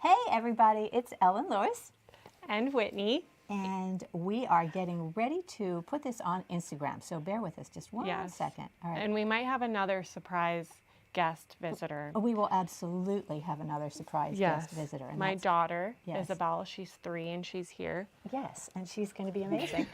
Hey everybody, it's Ellen, Lois, and Whitney. And we are getting ready to put this on Instagram. So bear with us just one second. All right. And we might have another surprise guest visitor. We will absolutely have another surprise guest visitor. And my daughter, Isabel, she's 3 and she's here. Yes, and she's going to be amazing.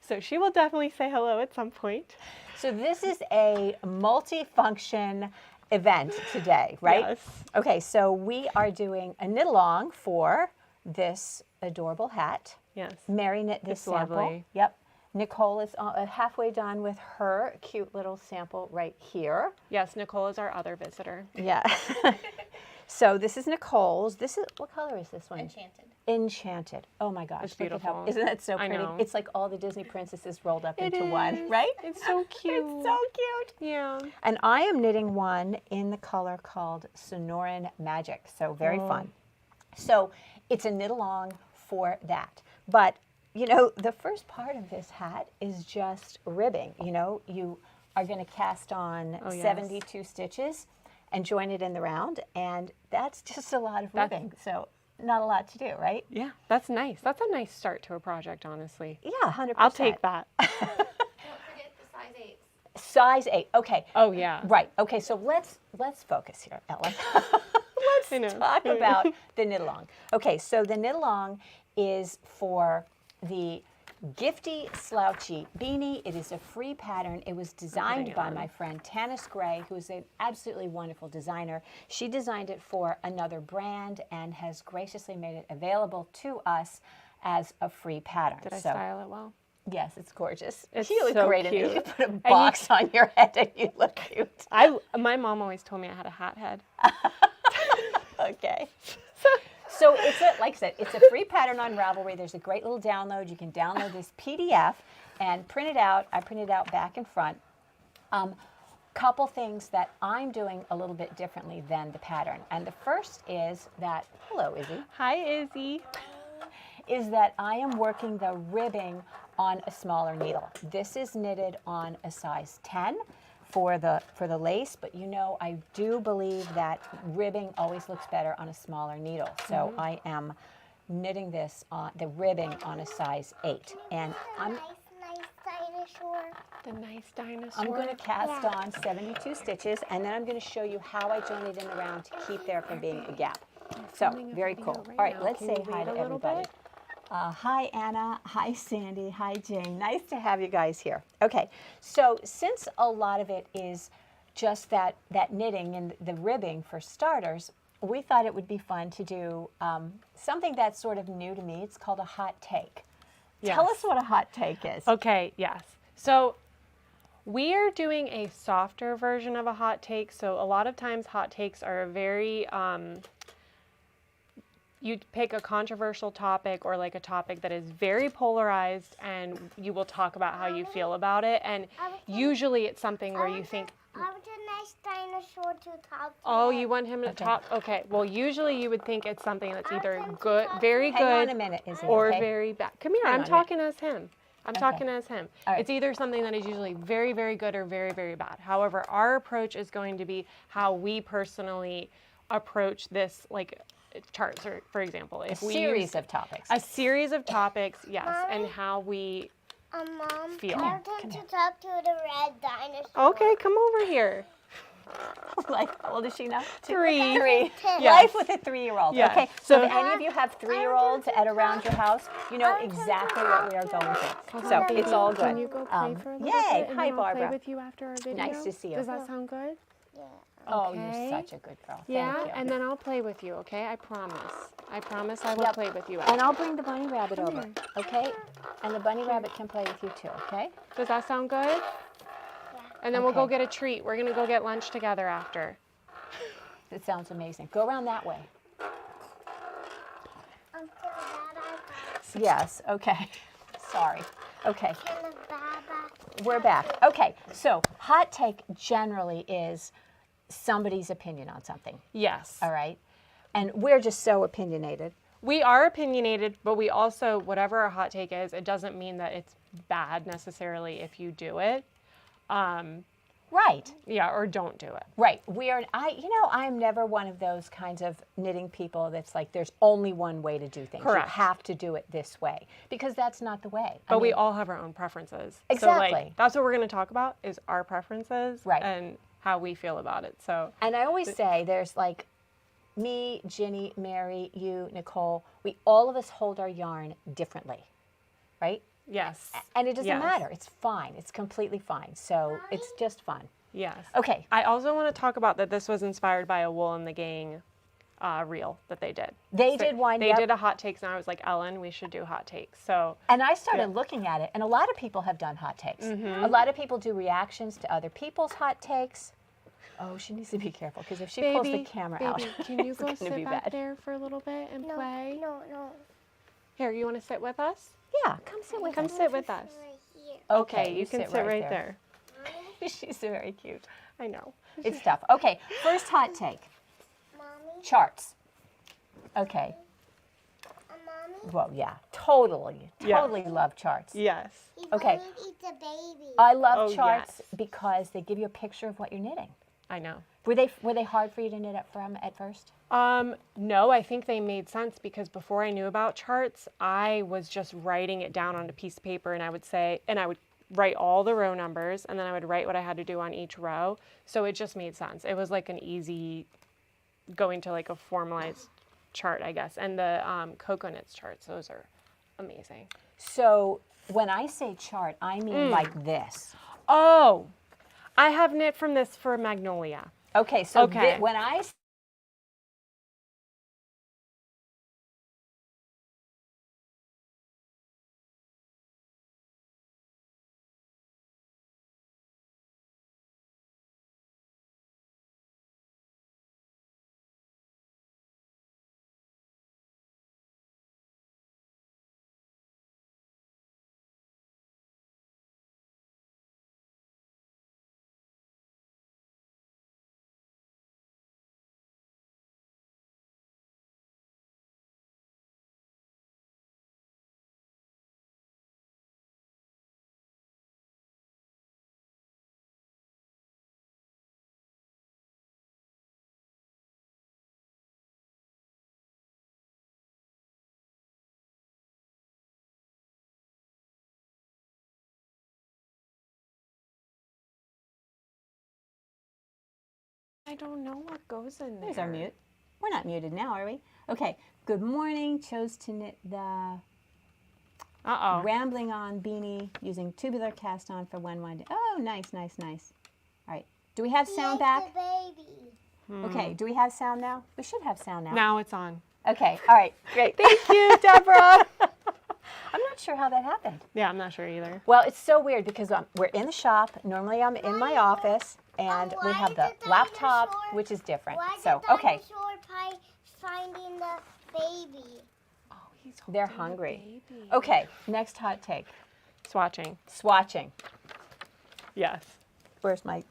So she will definitely say hello at some point. So this is a multi-function event today, right? Yes. Okay, so we are doing a knit-along for this adorable hat. Yes. Mary knit this sample. Lovely. Yep. Nicole is halfway done with her cute little sample right here. Yes, Nicole is our other visitor. Yeah. So this is Nicole's. This is, what color is this one? Enchanted. Enchanted. Oh my gosh. It's beautiful. Isn't that so I pretty? know. It's like all the Disney princesses rolled up into is. one, right? It's so cute. It's so cute. Yeah. And I am knitting one in the color called Sonoran Magic. So very fun. So it's a knit along for that. But, you know, the first part of this hat is just ribbing. You know, you are going to cast on 72 stitches and join it in the round. And that's just a lot of ribbing. So not a lot to do, right? Yeah, that's nice. That's a nice start to a project, honestly. Yeah, 100%. I'll take that. Don't forget the size 8. Size 8. Okay. Oh, yeah. Right. Okay, so let's focus here, Ellen. Let's talk about the knit along. Okay, so the knit along is for the Giftie Slouchie Beanie. It is a free pattern. It was designed by my friend Tanis Gray, who is an absolutely wonderful designer. She designed it for another brand and has graciously made it available to us as a free pattern. Did I style it well? Yes, it's gorgeous. It's you look so great in it. cute. You could put a box on your head and you look cute. My mom always told me I had a hat head. Okay. So it's like I said, it's a free pattern on Ravelry. There's a great little download. You can download this PDF and print it out. I print it out back and front. Couple things that I'm doing a little bit differently than the pattern. And the first is that, hello Izzy. Hi, Izzy. Is that I am working the ribbing on a smaller needle. This is knitted on a size 10 for the lace, but you know, I do believe that ribbing always looks better on a smaller needle. So I am knitting this on the ribbing on a size 8. And I'm Nice dinosaur. The nice dinosaur. I'm going to cast on 72 stitches, and then I'm going to show you how I join it in the round to keep there from being a gap. So very cool. All right, let's say hi to everybody. Hi, Anna. Hi, Sandy. Hi, Jane. Nice to have you guys here. Okay, so since a lot of it is just that knitting and the ribbing for starters, we thought it would be fun to do something that's sort of new to me. It's called a hot take. Yes. Tell us what a hot take is. Okay, yes. So we are doing a softer version of a hot take. So a lot of times hot takes are very... you pick a controversial topic or like a topic that is very polarized and you will talk about how you feel about it. And usually it's something where you think, I want a nice dinosaur to talk to. oh, you want him to talk? Okay. Well, usually you would think it's something that's either good, very Hang on a good, minute, Izzy, or okay? very bad. Come here, Hang I'm on a talking as him. I'm talking as him. All right. It's either something that is usually very, very good or very, very bad. However, our approach is going to be how we personally approach this, like, charts, or for example, if we series of topics. a series of topics, yes, and how we Mom, feel. I want to talk to the red dinosaur. Okay, come over here. Like, how old is she now? 3. 3. Yes. Life with a 3-year-old. Yes. Okay, so So- if any of you have 3-year-olds at around your house, you know exactly what we are going through. So it's all good. Can you go play for a little yay! bit, and Hi, then I'll Barbara. play with you after our video? Nice to see you. Does that sound good? Yeah. Oh, Okay. you're such a good girl. Yeah, Thank you. and then I'll play with you, okay? I promise. I promise I will Yep. play with you. And I'll bring the bunny rabbit over, here. okay? And the bunny rabbit can play with you too, okay? Does that sound good? And then we'll go get a treat. We're going to go get lunch together after. It sounds amazing. Go around that way. Until that Yes, okay. Sorry. Okay. I can baba. We're back. Okay, so hot take generally is somebody's opinion on something, Yes. all right? And we're just so opinionated. We are opinionated, but we also, whatever our hot take is, it doesn't mean that it's bad necessarily if you do it. Right. Yeah, or don't do it. Right. I'm never one of those kinds of knitting people that's like, there's only one way to do things. Correct. You have to do it this way, because that's not the way. But we all have our own preferences. Exactly. So like, that's what we're going to talk about is our preferences Right. and how we feel about it. So. And I always say there's like me, Ginny, Mary, you, Nicole, all of us hold our yarn differently, right? Yes. And it doesn't Yes. matter. It's fine. It's completely fine. So it's just fun. Yes. Okay. I also want to talk about that this was inspired by a Wool in the Gang reel that they did. They did one. They yep. did a hot takes, and I was like, Ellen, we should do hot takes. So. And I started looking at it, and a lot of people have done hot takes. A lot of people do reactions to other people's hot takes. Oh, she needs to be careful, because if she pulls the camera out, Can you it's go gonna sit be back bad. there for a little bit and No, play? no. Here, you want to sit with us? Yeah, come sit with Come us. sit with us. Right here. Okay, you can sit right there. She's very cute. I know. It's tough. Okay, first hot take. Mommy, Charts. Okay. Mommy. Well, yeah, totally Yes. love charts. Yes. He's Okay. going to eat the baby. I love Oh, charts yes. because they give you a picture of what you're knitting. I know. Were they hard for you to knit up from at first? No, I think they made sense because before I knew about charts, I was just writing it down on a piece of paper, and I would write all the row numbers, and then I would write what I had to do on each row. So it just made sense. It was like an easy going to like a formalized chart, I guess. And the cocoa knits charts, those are amazing. So when I say chart, I mean like this. Oh, I have knit from this for Magnolia. Okay, so Okay. when I I don't know what goes in there. There's our mute. We're not muted now, are we? Okay. Good morning. Chose to knit the Uh-oh. Rambling On beanie using tubular cast on for one winding. Oh, nice. All right. Do we have sound back? The baby. Okay. Do we have sound now? We should have sound now. Now it's on. Okay. All right. Great. Thank you, Deborah. I'm not sure how that happened. Yeah, I'm not sure either. Well, it's so weird because we're in the shop. Normally I'm in my office, and we why have is the the laptop, dinosaur- which is different. Why So, the okay. dinosaur pie finding the baby? Oh, he's They're holding the hungry. baby. Okay. Next hot take. Swatching. Swatching. Yes. Where's my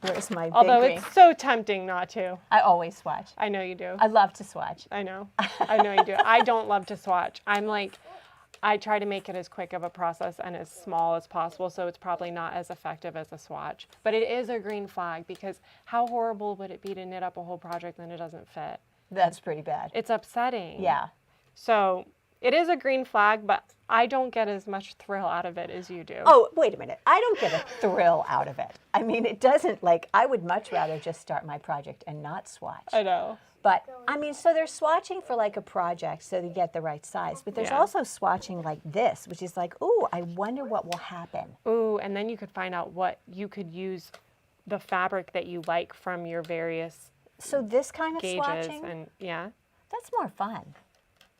Although big green? it's so tempting not to. I always swatch. I know you do. I love to swatch. I know. I know you do. I don't love to swatch. I'm like, I try to make it as quick of a process and as small as possible, so it's probably not as effective as a swatch. But it is a green flag because how horrible would it be to knit up a whole project and it doesn't fit? That's pretty bad. It's upsetting. Yeah. So it is a green flag, but I don't get as much thrill out of it as you do. Oh, wait a minute. I don't get a thrill out of it. I mean, it doesn't, like, I would much rather just start my project and not swatch. I know. But, I mean, so they're swatching for like a project so they get the right size. But there's Yeah. also swatching like this, which is like, ooh, I wonder what will happen. Ooh, and then you could find out what you could use the fabric that you like from your various So this kind of gauges swatching, and yeah. that's more fun.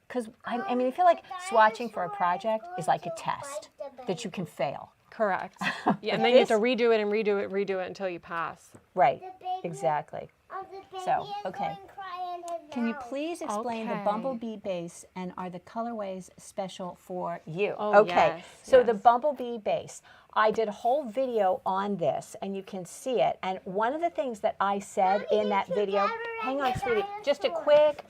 Because, I mean, I feel like swatching for a project is like a test that you can fail. Correct. Yeah, and then you have to This- redo it and redo it until you pass. Right, The baby- exactly. Oh, the baby So, is okay. going cry in his Can you mouth. please explain the Okay. Bumblebee base, and are the colorways special for you? Oh, okay, yes, so the yes. Bumblebee base, I did a whole video on this, and you can see it. And one of the things that I said in that video, hang on, sweetie, just a quick,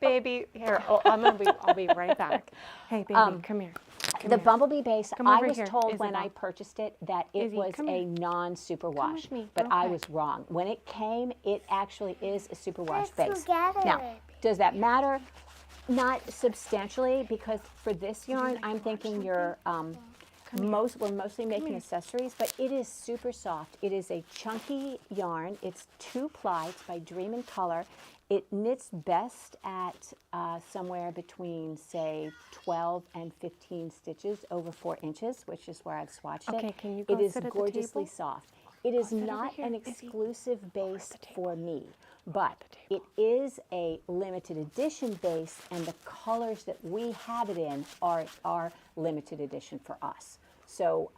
Baby, here, I'll be right back. Hey, baby, come here. The Bumblebee base, Come I over was here, told when Isabel. I purchased it that it Izzy, was come a here. non-superwash, with me. but I Okay. was wrong. When it came, it actually is a superwash Let's base. together. Now, does that matter? Not substantially, because for this yarn, I'm thinking we're mostly making accessories, but it is super soft. It is a chunky yarn. It's 2-ply. It's by Dream and Color. It knits best at somewhere between, say, 12 and 15 stitches over 4 inches, which is where I've swatched it. Okay, can you go It is sit at the gorgeously table? soft. It is over not here, an Izzy. exclusive base for me, but it is a limited edition base, and the colors that we have it in are limited edition for us. So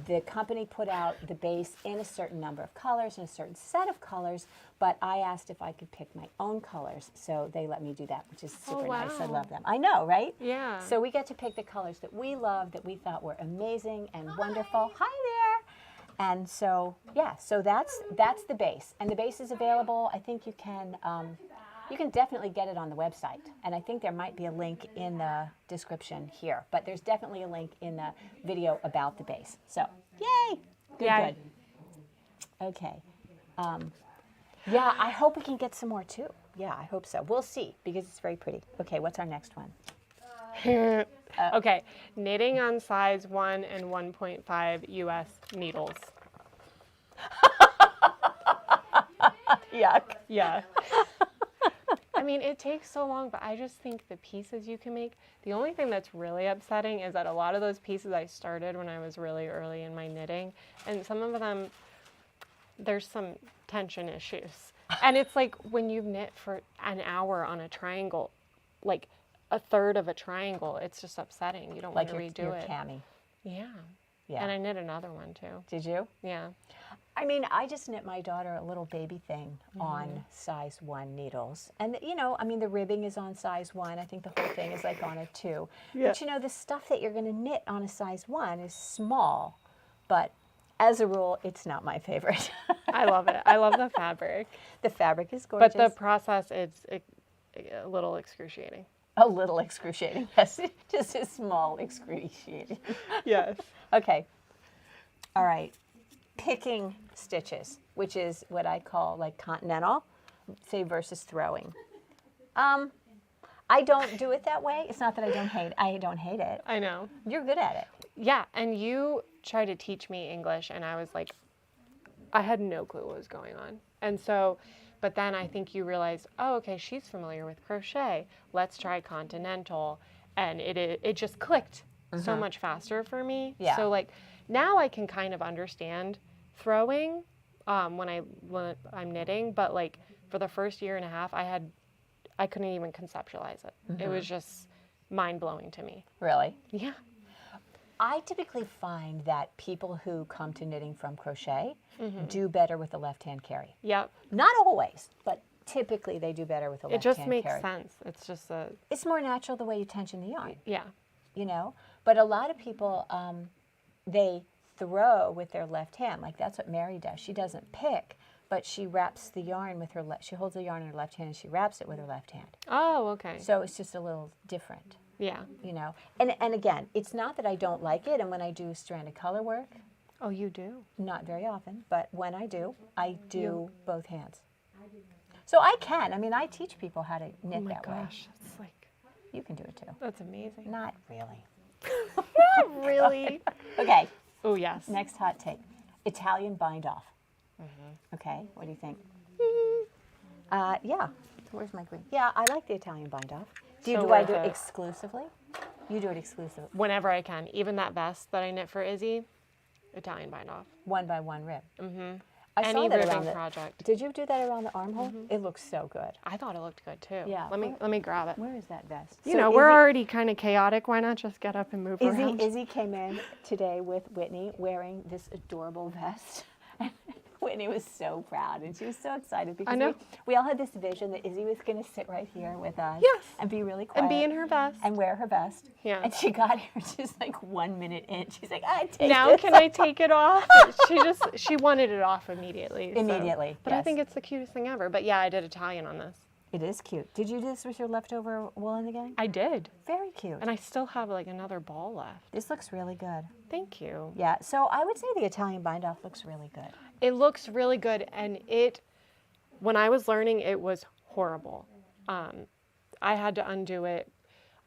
the company put out the base in a certain number of colors and a certain set of colors, but I asked if I could pick my own colors, so they let me do that, which is super nice. I wow. love them. I know, right? Yeah. So we get to pick the colors that we love, that we thought were amazing and wonderful. Hi there. And so, yeah, so that's the base. And the base is available. I think you can definitely get it on the website. And I think there might be a link in the description here. But there's definitely a link in the video about the base. So, yay! Good, Yay. good. Okay. Yeah, I hope we can get some more too. Yeah, I hope so. We'll see, because it's very pretty. Okay, what's our next one? Okay, knitting on size 1 and 1.5 US needles. Yuck. Yeah. I mean, it takes so long, but I just think the pieces you can make, the only thing that's really upsetting is that a lot of those pieces I started when I was really early in my knitting, and some of them, there's some tension issues. And it's like when you've knit for an hour on a triangle, like a third of a triangle, it's just upsetting. You don't Like want to your redo it. cami. Yeah. Yeah. And I knit another one too. Did you? Yeah. I mean, I just knit my daughter a little baby thing on size 1 needles. And, you know, I mean, the ribbing is on size 1. I think the whole thing is like on a 2. Yeah. But, you know, the stuff that you're going to knit on a size 1 is small. But as a rule, it's not my favorite. I love it. I love the fabric. The fabric is gorgeous. But the process is a little excruciating. A little excruciating. Yes, just a small excruciating. Yes. Okay. All right. Picking stitches, which is what I call like continental, say, versus throwing. I don't do it that way. It's not that I don't hate it. I know. You're good at it. Yeah, and you tried to teach me English, and I was like, I had no clue what was going on. And so, but then I think you realized, oh, okay, she's familiar with crochet. Let's try continental. And it just clicked so much faster for me. Yeah. So like now I can kind of understand throwing when I'm knitting, but like for the first year and a half, I couldn't even conceptualize it. It was just mind blowing to me. Really? Yeah. I typically find that people who come to knitting from crochet do better with the left-hand carry. Yep. Not always, but typically they do better with the It left-hand just makes carry. sense. It's just It's more natural the way you tension the yarn, yeah. you know? But a lot of people, they throw with their left hand. Like that's what Mary does. She doesn't pick, but she wraps the yarn with her left. She holds the yarn in her left hand and she wraps it with her left hand. Oh, okay. So it's just a little different, Yeah. you know? And again, it's not that I don't like it. And when I do stranded color work, Oh, you do? not very often, but when I do both hands. So I can. I mean, I teach people how to knit Oh my that way. gosh, it's like, You can do it too. that's amazing. Not really. Not really. Okay, Oh, yes. next hot take. Italian bind off. Okay, what do you think? Yeah, where's my green? Yeah, I like the Italian bind off. So Do I worth do it it. exclusively? You do it exclusively. Whenever I can. Even that vest that I knit for Izzy, Italian bind off. 1 by 1 rib. Mm-hmm. I Any saw that ribbing around the. project. Did you do that around the armhole? It looks so good. I thought it looked good too. Yeah. Let me grab it. Where is that vest? You So know, we're already kind of chaotic. Why not just get up and move around? Izzy came in today with Whitney wearing this adorable vest. Whitney was so proud and she was so excited because know. we all had this vision that Izzy was going to sit right here with us Yes. and be really quiet And be in her vest. and wear her vest. Yeah. And she got here just like 1 minute in. She's like, I take Now this can I take it off? She wanted it off immediately. so- Immediately, But I yes. think it's the cutest thing ever. But yeah, I did Italian on this. It is cute. Did you do this with your leftover wool in the gang? I did. Very cute. And I still have like another ball left. This looks really good. Thank you. Yeah, so I would say the Italian bind-off looks really good. It looks really good, and when I was learning, it was horrible. I had to undo it.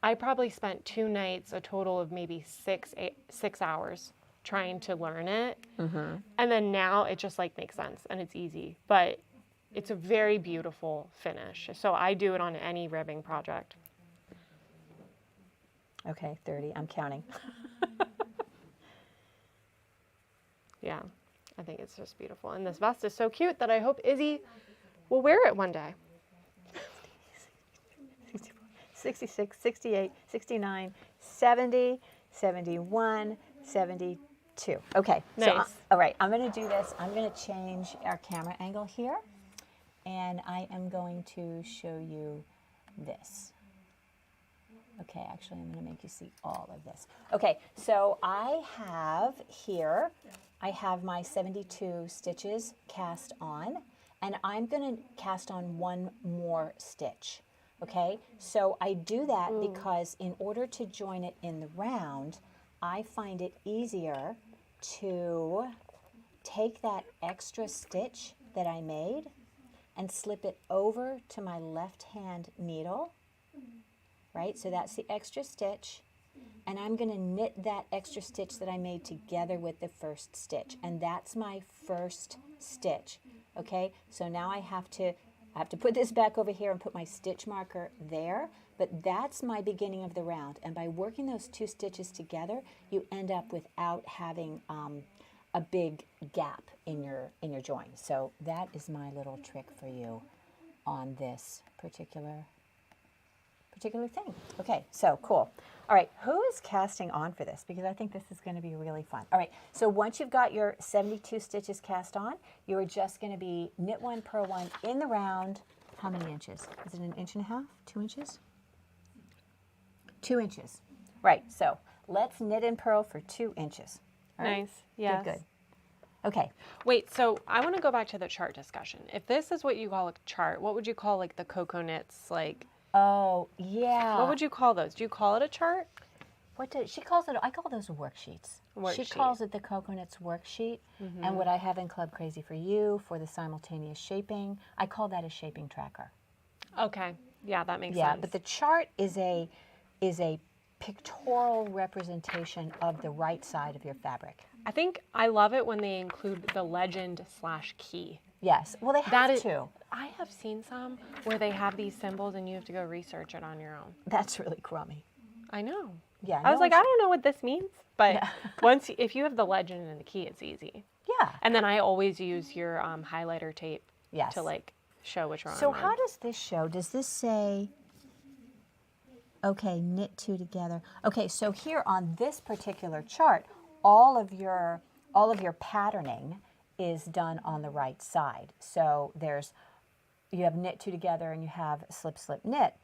I probably spent 2 nights, a total of maybe 6 hours trying to learn it. And then now it just like makes sense and it's easy, but it's a very beautiful finish. So I do it on any ribbing project. Okay, 30, I'm counting. Yeah, I think it's just beautiful. And this vest is so cute that I hope Izzy will wear it one day. 66, 68, 69, 70, 71, 72. Okay. Nice. So, all right, I'm going to do this. I'm going to change our camera angle here, and I am going to show you this. Okay, actually, I'm going to make you see all of this. Okay, so I have here, I have my 72 stitches cast on, and I'm going to cast on 1 more stitch. Okay, so I do that because in order to join it in the round, I find it easier to take that extra stitch that I made and slip it over to my left hand needle, right? So that's the extra stitch, and I'm going to knit that extra stitch that I made together with the first stitch, and that's my first stitch. Okay, so now I have to put this back over here and put my stitch marker there, but that's my beginning of the round. And by working those 2 stitches together, you end up without having a big gap in your join. So that is my little trick for you on this particular thing. Okay, so cool. All right, who is casting on for this? Because I think this is going to be really fun. All right, so once you've got your 72 stitches cast on, you're just going to be knit 1, purl 1 in the round. How many inches? Is it 1.5 inches? 2 inches? 2 inches. Right, so let's knit and purl for 2 inches. All right? Nice. Yes. Good. Okay. Wait, so I want to go back to the chart discussion. If this is what you call a chart, what would you call like the cocoa knits, like? Oh, yeah. What would you call those? Do you call it a chart? What does she calls it? I call those worksheets. She calls it the Coconuts worksheet. And what I have in Club Crazy for You for the simultaneous shaping, I call that a shaping tracker. Okay. Yeah, that makes sense. Yeah, but the chart is a pictorial representation of the right side of your fabric. I think I love it when they include the legend/key. Yes. Well, they have to. I have seen some where they have these symbols and you have to go research it on your own. That's really crummy. I know. Yeah. I was like, I don't know what this means, but if you have the legend and the key, it's easy. Yeah. And then I always use your highlighter tape Yes. to like show which one. So I'm how on. does this show? Does this say, okay, knit 2 together? Okay, so here on this particular chart, all of your patterning is done on the right side. So you have knit 2 together and you have slip, slip, knit.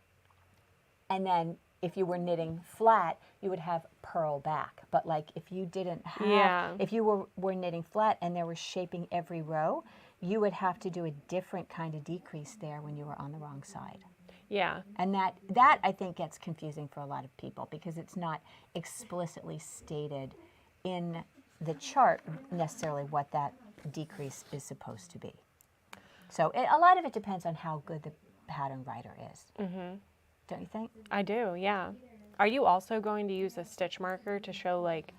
And then if you were knitting flat, you would have purl back. But like if you didn't have, if you were knitting flat and there was shaping every row, you would have to do a different kind of decrease there when you were on the wrong side. Yeah. And that I think gets confusing for a lot of people because it's not explicitly stated in the chart necessarily what that decrease is supposed to be. So a lot of it depends on how good the pattern writer is. Mm-hmm. Don't you think? I do, yeah. Are you also going to use a stitch marker to show like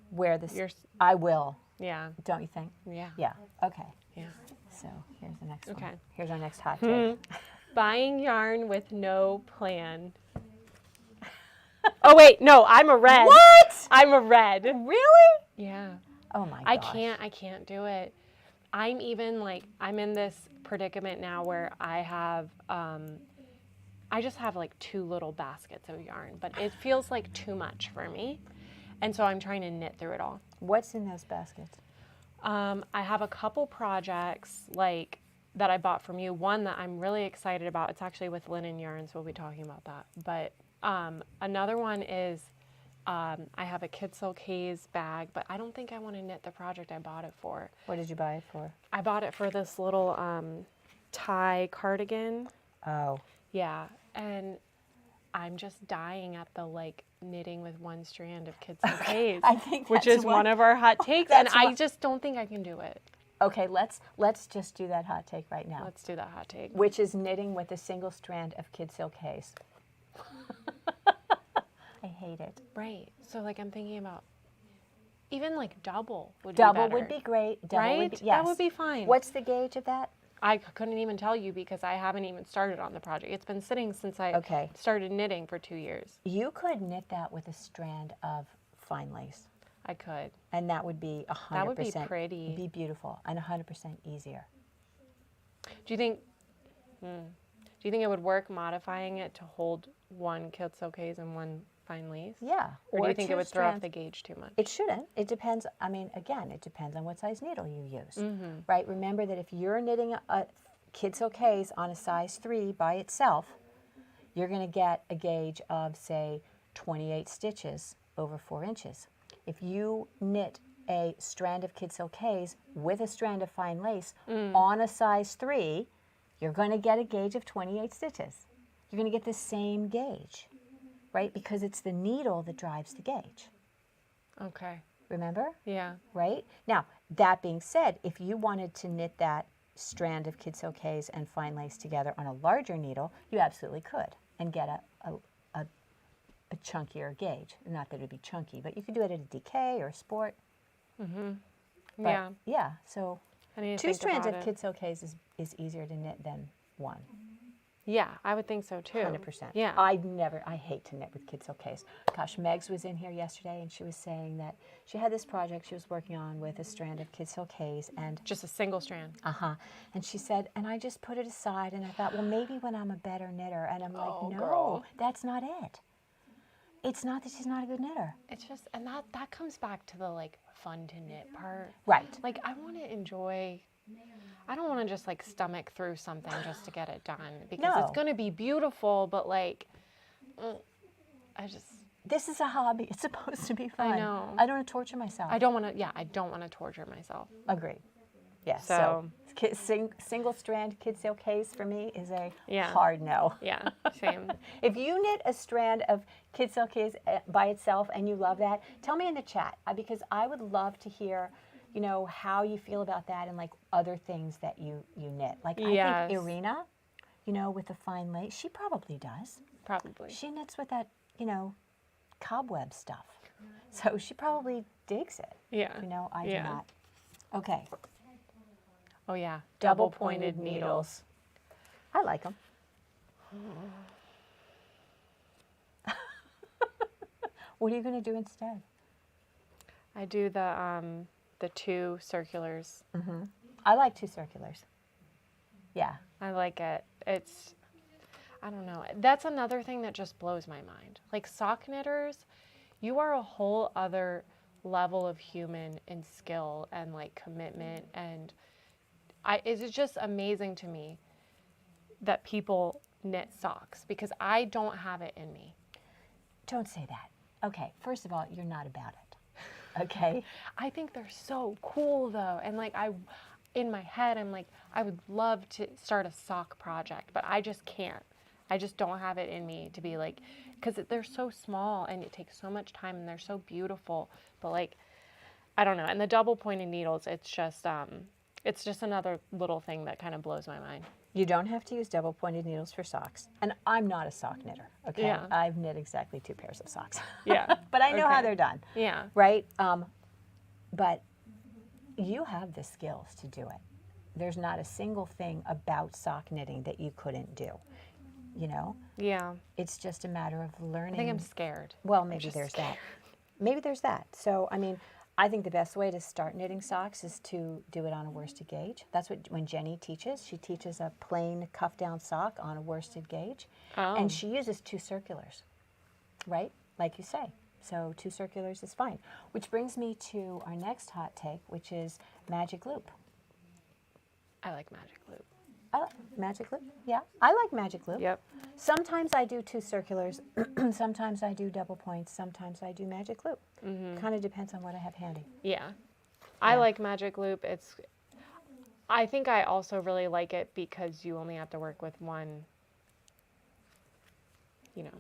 where this? I will. Yeah. Don't you think? Yeah. Yeah. Okay. Yeah. So here's the next one. Okay. Here's our next hot tip. Buying yarn with no plan. Oh wait, no, I'm a red. What? I'm a red. Really? Yeah. Oh my I gosh. can't do it. I'm in this predicament now where I just have like 2 little baskets of yarn, but it feels like too much for me. And so I'm trying to knit through it all. What's in those baskets? I have a couple projects like that I bought from you. One that I'm really excited about. It's actually with linen yarns. We'll be talking about that. But another one is I have a Kid Silk Haze bag, but I don't think I want to knit the project I bought it for. What did you buy it for? I bought it for this little tie cardigan. Oh. Yeah, and I'm just dying at the like knitting with one strand of Kid Silk's, I think which that's is one of our hot takes, and I just don't think I can do it. Okay, let's just do that hot take right now. Let's do that hot take. Which is knitting with a single strand of Kid Silk's. I hate it. Right. So like I'm thinking about even like double would Double be better. would be great. Double right? would be, yes. That would be fine. What's the gauge of that? I couldn't even tell you because I haven't even started on the project. It's been sitting since I started knitting for 2 years. You could knit that with a strand of fine lace. I could. And that would be 100%. That would be pretty. It'd be beautiful and 100% easier. Do you think it would work modifying it to hold one Kid Silk's and one fine lace? Yeah. Or do you think it would throw off the gauge too much? It shouldn't. It depends. I mean, again, it depends on what size needle you use. Right? Remember that if you're knitting a Kid Silk's on a size 3 by itself, you're going to get a gauge of, say, 28 stitches over 4 inches. If you knit a strand of Kid Silk's with a strand of fine lace on a size 3, you're going to get a gauge of 28 stitches. You're going to get the same gauge, right? Because it's the needle that drives the gauge. Okay. Remember? Yeah. Right? Now, that being said, if you wanted to knit that strand of Kid Silk's and fine lace together on a larger needle, you absolutely could and get a chunkier gauge. Not that it would be chunky, but you could do it at a DK or a Sport. Yeah. Yeah, so I need to 2 think strands about of it. Kid Silk's is easier to knit than 1. Yeah, I would think so too. 100%. Yeah. I hate to knit with Kid Silk's. Gosh, Megs was in here yesterday and she was saying that she had this project she was working on with a strand of Kid Silk's and Just a single strand. and she said, and I just put it aside and I thought, well, maybe when I'm a better knitter. And I'm like, no, girl. that's not it. It's not that she's not a good knitter. It's just, and that comes back to the like fun to knit part. Right. Like I want to enjoy, I don't want to just like stomach through something just to get it done because it's going to be beautiful, but like, This is a hobby. It's supposed to be fun. I know. I don't want to torture myself. I don't want to torture myself. Agreed. Yes. So single strand Kid Silk's for me is a hard no. Yeah, same. If you knit a strand of Kid Silk's by itself and you love that, tell me in the chat because I would love to hear, you know, how you feel about that and like other things that you knit. Like I think Irina, you know, with the fine lace, she probably does. Probably. She knits with that, you know, cobweb stuff. So she probably digs it. Yeah. You know, I do not. Okay. Oh yeah. Double pointed needles. I like them. What are you going to do instead? I do the 2 circulars. I like 2 circulars. Yeah. I like it. It's, I don't know. That's another thing that just blows my mind. Like sock knitters, you are a whole other level of human and skill and like commitment. And it's just amazing to me that people knit socks because I don't have it in me. Don't say that. Okay. First of all, you're not about it. Okay. I think they're so cool though. And like in my head, I'm like, I would love to start a sock project, but I just can't. I just don't have it in me to be like, because they're so small and it takes so much time and they're so beautiful. But like, I don't know. And the double pointed needles, it's just another little thing that kind of blows my mind. You don't have to use double pointed needles for socks. And I'm not a sock knitter. Okay. Yeah. I've knit exactly 2 pairs of socks. Yeah. But I know how they're done. Yeah. Right? But you have the skills to do it. There's not a single thing about sock knitting that you couldn't do. You know? Yeah. It's just a matter of learning. I think I'm scared. Well, maybe there's that. Maybe there's that. So, I mean, I think the best way to start knitting socks is to do it on a worsted gauge. That's when Jenny teaches. She teaches a plain cuff down sock on a worsted gauge. Oh. And she uses 2 circulars, right? Like you say. So 2 circulars is fine. Which brings me to our next hot take, which is magic loop. I like magic loop. Magic loop? Yeah, I like magic loop. Yep. Sometimes I do 2 circulars. Sometimes I do double points. Sometimes I do magic loop. Kind of depends on what I have handy. Yeah. I like magic loop. I think I also really like it because you only have to work with one you know,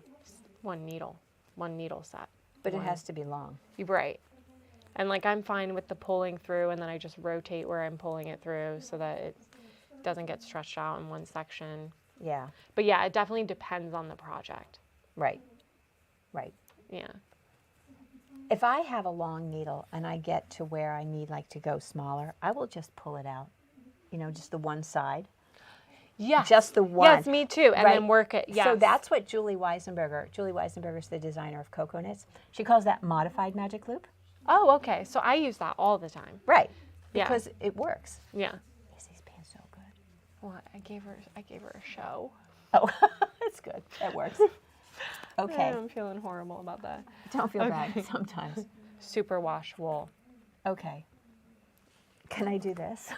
one needle set. But it has to be long. You're right. And like I'm fine with the pulling through, and then I just rotate where I'm pulling it through so that it doesn't get stretched out in one section. Yeah. But yeah, it definitely depends on the project. Right. Right. Yeah. If I have a long needle and I get to where I need like to go smaller, I will just pull it out. You know, just the one side. Yes. Just the one. Yes, me too. And Right. then work it. Yes. So that's what Julie Weisenberger is the designer of Cocoa Knits. She calls that modified magic loop. Oh, okay. So I use that all the time. Right. Yeah. Because it works. Yeah. Izzy's being so good. Well, I gave her a show. Oh, it's good. It works. Okay. I'm feeling horrible about that. Don't feel bad sometimes. Superwash wool. Okay. Can I do this?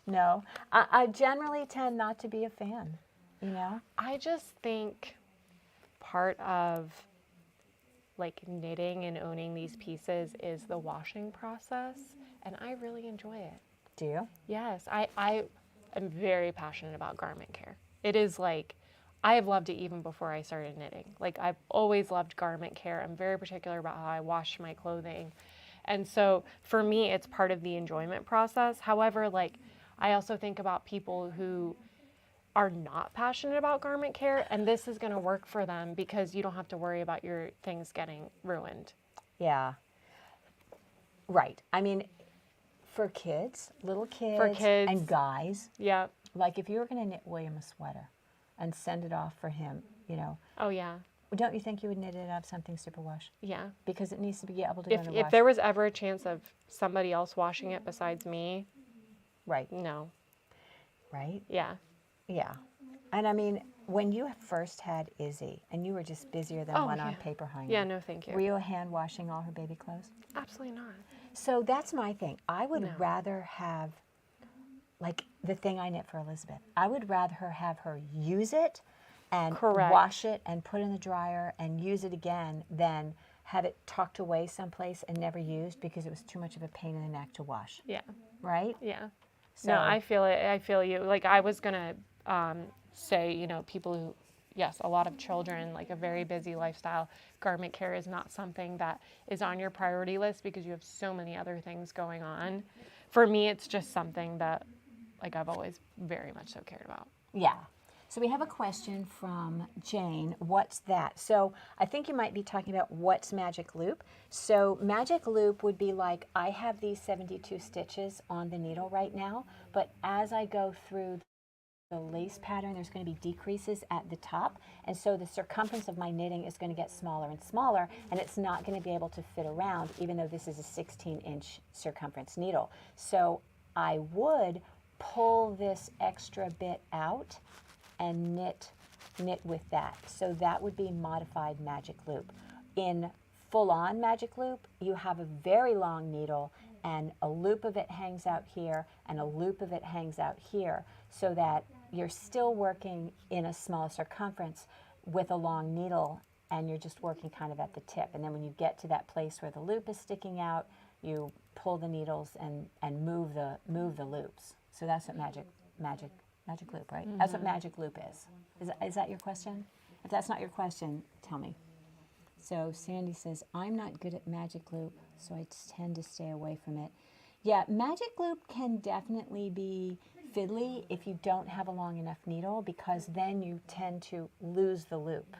No. I generally tend not to be a fan, you know? I just think part of like knitting and owning these pieces is the washing process, and I really enjoy it. Do you? Yes, I am very passionate about garment care. It is like, I have loved it even before I started knitting. Like I've always loved garment care. I'm very particular about how I wash my clothing. And so for me, it's part of the enjoyment process. However, like I also think about people who are not passionate about garment care, and this is going to work for them because you don't have to worry about your things getting ruined. Yeah. Right. I mean, for kids, little kids, For kids. and guys, Yeah. like if you were going to knit William a sweater and send it off for him, you know, Oh, yeah. don't you think you would knit it out of something superwash? Yeah. Because it needs to be able to go in the wash. If there was ever a chance of somebody else washing it besides me, Right. no. Right? Yeah. Yeah. And I mean, when you first had Izzy and you were just busier than Oh, one on yeah. paper hanger. Yeah, no, thank you. Were you hand washing all her baby clothes? Absolutely not. So that's my thing. I would No. rather have, like the thing I knit for Elizabeth, I would rather have her use it and Correct. wash it and put it in the dryer and use it again than have it tucked away someplace and never used because it was too much of a pain in the neck to wash. Yeah. Right? Yeah. So, No, I feel it. I feel you. Like I was going to say, you know, people who, yes, a lot of children, like a very busy lifestyle, garment care is not something that is on your priority list because you have so many other things going on. For me, it's just something that like I've always very much so cared about. yeah. So we have a question from Jane. What's that? So I think you might be talking about what's magic loop. So magic loop would be like, I have these 72 stitches on the needle right now, but as I go through the lace pattern, there's going to be decreases at the top, and so the circumference of my knitting is going to get smaller and smaller, and it's not going to be able to fit around, even though this is a 16-inch circumference needle. So I would pull this extra bit out and knit with that. So that would be modified magic loop. In full-on magic loop, you have a very long needle and a loop of it hangs out here and a loop of it hangs out here, so that you're still working in a small circumference with a long needle, and you're just working kind of at the tip. And then when you get to that place where the loop is sticking out, you pull the needles and move the loops. So that's what magic loop, right? That's what magic loop is. Is that your question? If that's not your question, tell me. So Sandy says, I'm not good at magic loop, so I tend to stay away from it. Yeah, magic loop can definitely be fiddly if you don't have a long enough needle, because then you tend to lose the loop.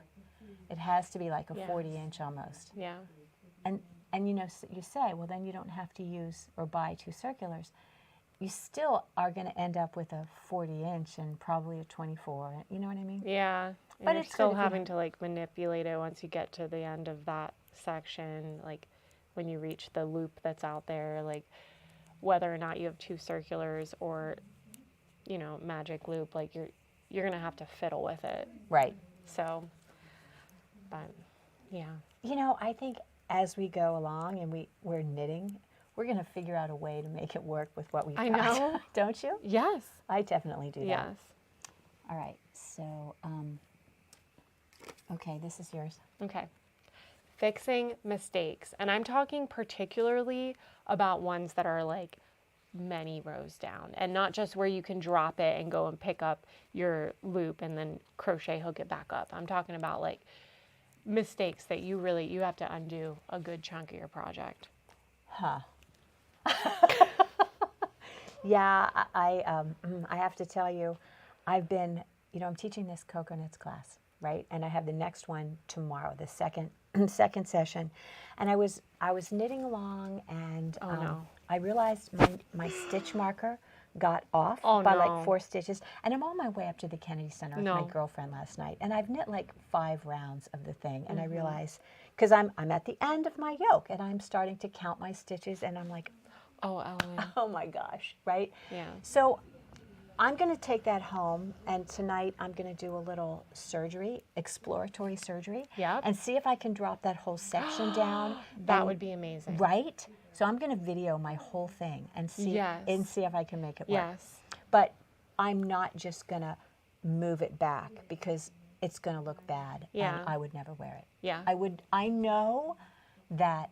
It has to be like a 40-inch almost. Yeah. And you know, you say, well, then you don't have to use or buy two circulars. You still are going to end up with a 40-inch and probably a 24. You know what I mean? Yeah. But But you're it's still good if you having to like manipulate it once you get to the end of that section, like when you reach the loop that's out there, like whether or not you have two circulars or, you know, magic loop, like you're going to have to fiddle with it. Right. So, but yeah. You know, I think as we go along and we're knitting, we're going to figure out a way to make it work with what we've got. I know. Don't you? Yes. I definitely do that. Yes. All right. So, okay, this is yours. Okay. Fixing mistakes. And I'm talking particularly about ones that are like many rows down, and not just where you can drop it and go and pick up your loop and then crochet hook it back up. I'm talking about like mistakes that you have to undo a good chunk of your project. Huh. Yeah, I have to tell you, I've been, I'm teaching this coconuts class, right? And I have the next one tomorrow, the second session. And I was knitting along, and I realized my stitch marker got off by like 4 stitches, and I'm on my way up to the Kennedy Center with my girlfriend last night, and I've knit like 5 rounds of the thing, and I realized, because I'm at the end of my yoke, and I'm starting to count my stitches, and I'm like, oh, Ellen. oh my gosh, right? Yeah. So I'm going to take that home, and tonight I'm going to do a little surgery, exploratory surgery, and see if I can drop that whole section down. That would be amazing. Right? So I'm going to video my whole thing and see if I can make it work. Yes. But I'm not just going to move it back because it's going to look bad, and I would never wear it. Yeah. I know that,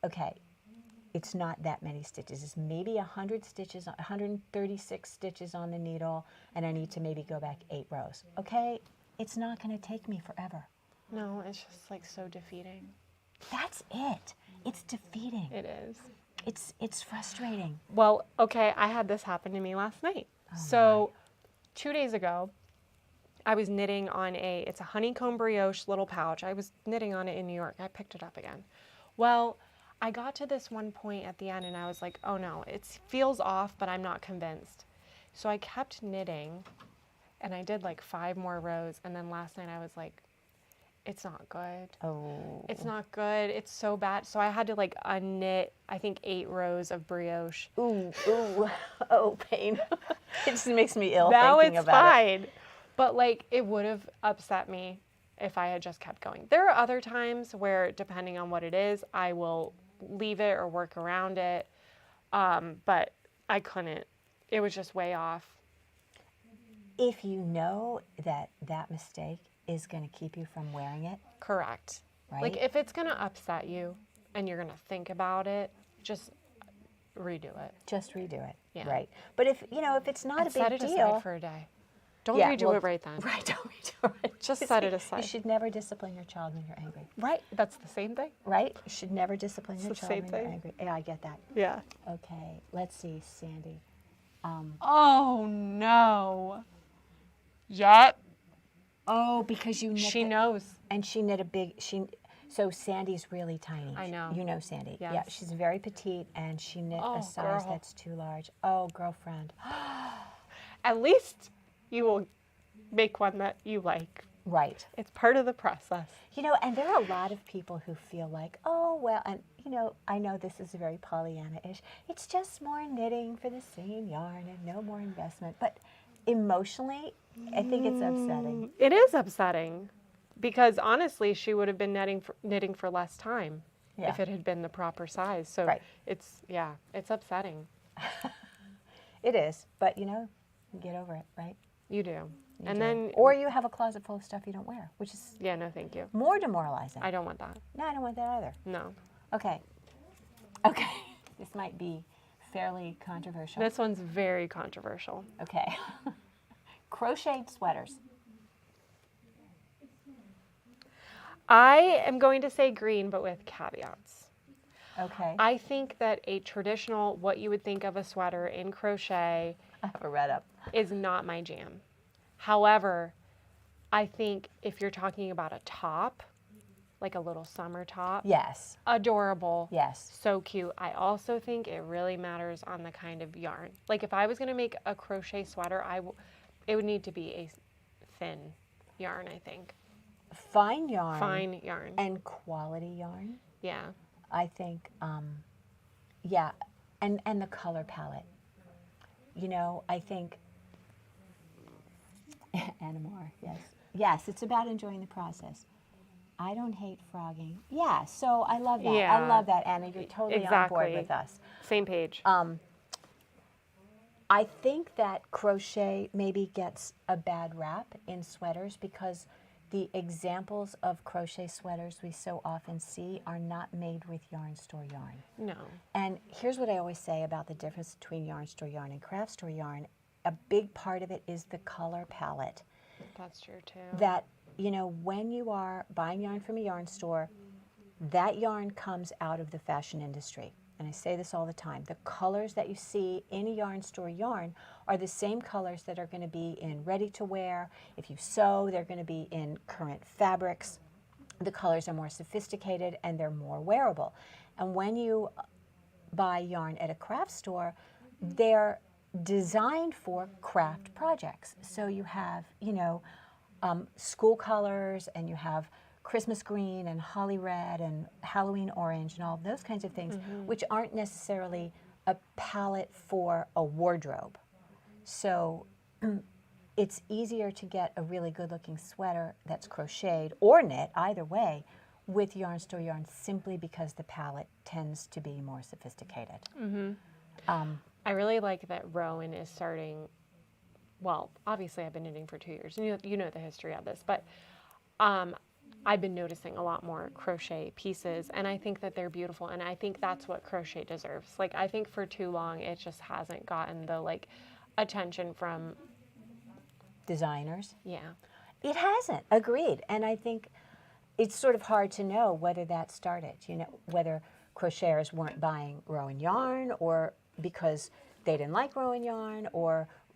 okay, it's not that many stitches. It's maybe 100 stitches, 136 stitches on the needle, and I need to maybe go back 8 rows. Okay? It's not going to take me forever. No, it's just like so defeating. That's it. It's defeating. It is. It's frustrating. Well, okay, I had this happen to me last night. So 2 days ago, I was knitting on it's a honeycomb brioche little pouch. I was knitting on it in New York. I picked it up again. Well, I got to this one point at the end and I was like, oh no, it feels off, but I'm not convinced. So I kept knitting and I did like 5 more rows. And then last night I was like, it's not good. Oh. It's not good. It's so bad. So I had to like unknit, I think 8 rows of brioche. Ooh, ooh, oh, pain. It just makes me ill Now thinking it's about fine. But like, it would have upset me if I had just kept going. There are other times where, depending on what it is, I will leave it or work around it. But I couldn't. It was just way off. If you know that mistake is going to keep you from wearing it. Correct. Right? Like if it's going to upset you and you're going to think about it, just redo it. Just redo it. Yeah. Right. But if it's not a big set it deal. aside for a day. Don't redo it right then. Right, don't redo it. Just set it aside. You should never discipline your child when you're angry. Right. That's the same thing. Right? You should never discipline your the child same when you're thing. angry. Yeah, I get that. Yeah. Okay, let's see, Sandy. Oh no. Yep. Oh, because you knit She knows. And she knit a big, so Sandy's really tiny. I know. You know Sandy. Yes. Yeah, she's very petite, and she knit Oh, a size girl. that's too large. Oh, girlfriend. At least you will make one that you like. Right. It's part of the process. And there are a lot of people who feel like, oh, well, and, I know this is very Pollyanna-ish. It's just more knitting for the same yarn and no more investment. But emotionally, I think it's upsetting. It is upsetting because honestly, she would have been knitting for less time if it had been the proper size. So it's upsetting. It is, but get over it, right? You do. Or you have a closet full of stuff you don't wear, which is no, thank you. more demoralizing. I don't want that. No, I don't want that either. No. Okay. This might be fairly controversial. This one's very controversial. Okay. Crocheted sweaters. I am going to say green, but with caveats. Okay. I think that a traditional, what you would think of a sweater in crochet, I have a red up. is not my jam. However, I think if you're talking about a top, like a little summer top, Yes. adorable, Yes. so cute. I also think it really matters on the kind of yarn. Like if I was going to make a crochet sweater, it would need to be a thin yarn, I think. Fine yarn. Fine yarn. And quality yarn. Yeah. I think, and the color palette. I think, Anamar, yes. Yes, it's about enjoying the process. I don't hate frogging. Yeah, so I love that. Yeah. I love that, Anna. You're totally on board with us. Same page. I think that crochet maybe gets a bad rap in sweaters because the examples of crochet sweaters we so often see are not made with yarn store yarn. No. And here's what I always say about the difference between yarn store yarn and craft store yarn. A big part of it is the color palette. That's true too. That, you know, when you are buying yarn from a yarn store, that yarn comes out of the fashion industry. And I say this all the time. The colors that you see in a yarn store yarn are the same colors that are going to be in ready to wear. If you sew, they're going to be in current fabrics. The colors are more sophisticated and they're more wearable. And when you buy yarn at a craft store, they're designed for craft projects. So you have, you know, school colors, and you have Christmas green and holly red and Halloween orange and all those kinds of things, which aren't necessarily a palette for a wardrobe. So it's easier to get a really good looking sweater that's crocheted or knit, either way, with yarn store yarn, simply because the palette tends to be more sophisticated. I really like that Rowan is starting, well, obviously I've been knitting for 2 years, and you know the history of this, but I've been noticing a lot more crochet pieces, and I think that they're beautiful, and I think that's what crochet deserves. Like, I think for too long it just hasn't gotten the, like, attention from Designers. Yeah. It hasn't, agreed. And I think it's sort of hard to know whether that started, you know, whether crocheters weren't buying Rowan yarn, or because they didn't like Rowan yarn,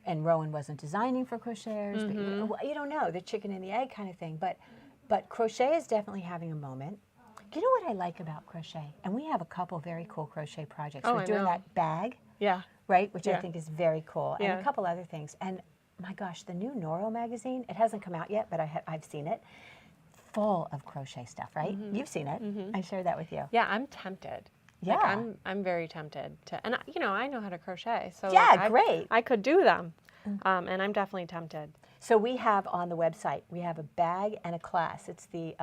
and Rowan wasn't designing for crocheters. But you don't know, the chicken and the egg kind of thing. But crochet is definitely having a moment. You know what I like about crochet? And we have a couple very cool crochet projects. Oh, We're I doing know. that bag, Yeah. right? Which I Yeah. think is very cool. And Yeah. a couple other things. And my gosh, the new Noro magazine, it hasn't come out yet, but I've seen it. Full of crochet stuff, right? You've seen it. I shared that with you. Yeah, I'm tempted. Yeah. Like, I'm very tempted to, and you know, I know how to crochet, so Yeah, like, great. I could do them, and I'm definitely tempted. So we have on the website, we have a bag and a class. It's the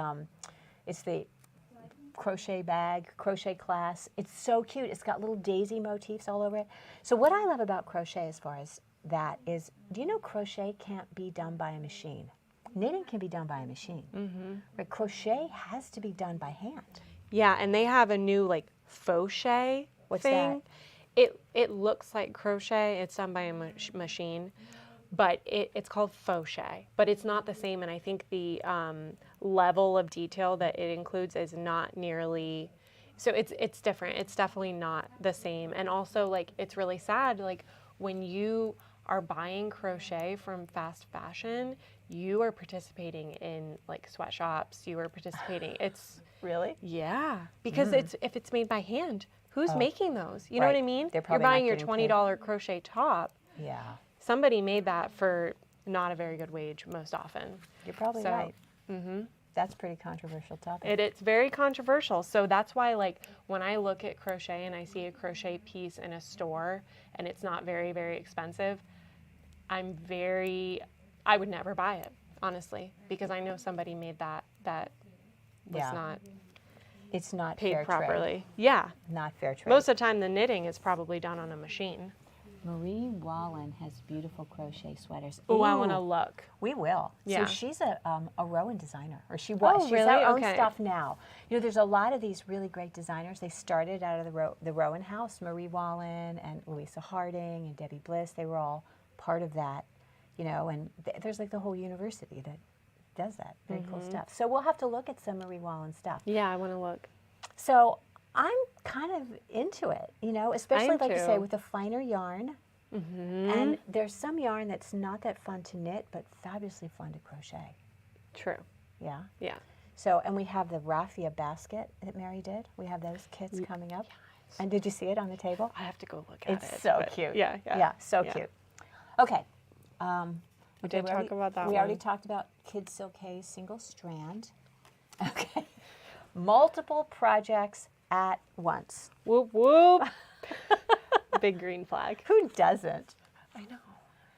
crochet bag, crochet class. It's so cute. It's got little daisy motifs all over it. So what I love about crochet as far as that is, do you know crochet can't be done by a machine? Knitting can be done by a machine. But crochet has to be done by hand. Yeah, and they have a new like fauché What's thing. It looks like crochet. It's done by a machine, but it's called fauché. But it's not the same, and I think the level of detail that it includes is not nearly. So it's different. It's definitely not the same. And also, like, it's really sad, like, when you are buying crochet from fast fashion, you are participating in like sweatshops. You are participating. It's Really? yeah, because if it's made by hand, who's making those? You know what I Right. mean? They're You're probably not buying your getting paid. $20 crochet top. Yeah. Somebody made that for not a very good wage most often. You're probably So, right. That's a pretty controversial topic. It's very controversial. So that's why, like, when I look at crochet and I see a crochet piece in a store and it's not very, very expensive, I would never buy it, honestly, because I know somebody made that was Yeah. not It's not paid fair trade. properly. Yeah. Not fair trade. Most of the time, the knitting is probably done on a machine. Marie Wallen has beautiful crochet sweaters. Oh, I want to Ooh, look. We will. Yeah. So she's a Rowan designer, or she was. Oh, She's really? her own Okay. stuff now. You know, there's a lot of these really great designers. They started out of the Rowan house. Marie Wallen and Louisa Harding and Debbie Bliss. They were all part of that. You know, and there's like the whole university that does that. Very cool stuff. So we'll have to look at some Marie Wallen stuff. Yeah, I want to look. So I'm kind of into it, you know, especially am like you say too. with the finer yarn. And there's some yarn that's not that fun to knit, but fabulously fun to crochet. True. Yeah. Yeah. So, and we have the raffia basket that Mary did. We have those kits coming up. And did you see it on the table? I have to go look at it. It's so but cute. Yeah, yeah. Yeah, so Yeah. cute. Okay. We did talk about that We one. already talked about Kid Silk's single strand. Okay. Multiple projects at once. Whoop, whoop. Big green flag. Who doesn't? I know.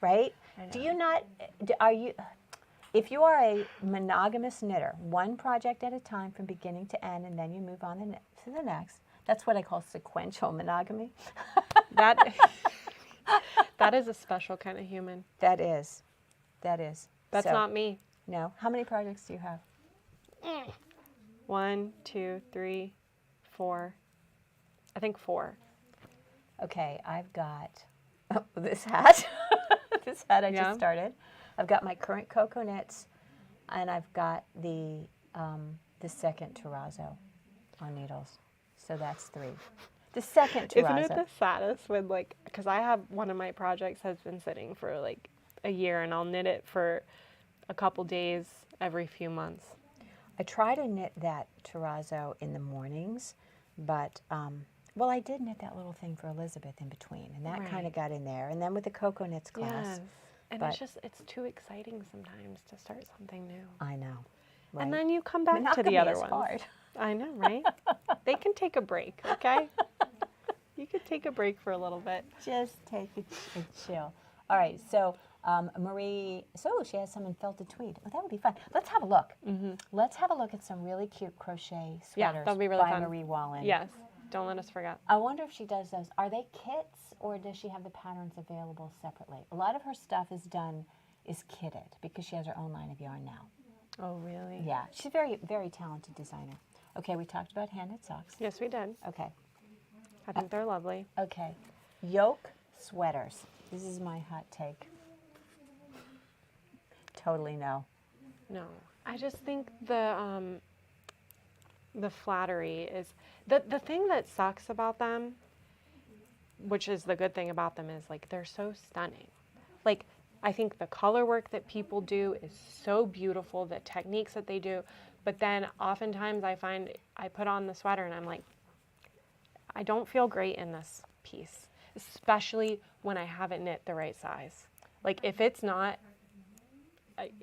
Right? I Do know. you not, are you, if you are a monogamous knitter, one project at a time from beginning to end, and then you move on to the next, that's what I call sequential monogamy. That that is a special kind of human. That is. That's So, not me. No? How many projects do you have? 1, 2, 3, 4. I think 4. Okay, I've got this hat. This hat I Yeah. just started. I've got my current cocoa knits, and I've got the second terrazzo on needles. So that's 3. The second terrazzo. Isn't it the saddest when, like, because I have one of my projects has been sitting for like a year, and I'll knit it for a couple days every few months. I try to knit that terrazzo in the mornings, but well, I did knit that little thing for Elizabeth in between, and that kind of Right. got in there. And then with the cocoa knits class, Yes. And but- it's too exciting sometimes to start something new. I know. Right? And then you come back to the Monogamy other is ones. hard. I know, right? They can take a break, okay? You could take a break for a little bit. Just take a chill. All right, so Marie, so she has some in felted tweed. Oh, that would be fun. Let's have a look. Let's have a look at some really cute crochet sweaters Yeah, that'll be really by fun. Marie Wallen. Yes, don't let us forget. I wonder if she does those. Are they kits, or does she have the patterns available separately? A lot of her stuff is kitted because she has her own line of yarn now. Oh, really? Yeah, she's a very, very talented designer. Okay, we talked about hand-knit socks. Yes, we did. Okay, I think they're lovely. okay. Yoke sweaters. This is my hot take. Totally no. No, I just think the flattery is the thing that sucks about them, which is the good thing about them, is like they're so stunning. Like, I think the color work that people do is so beautiful, the techniques that they do, but then oftentimes I find I put on the sweater and I'm like, I don't feel great in this piece, especially when I haven't knit the right size. Like, if it's not,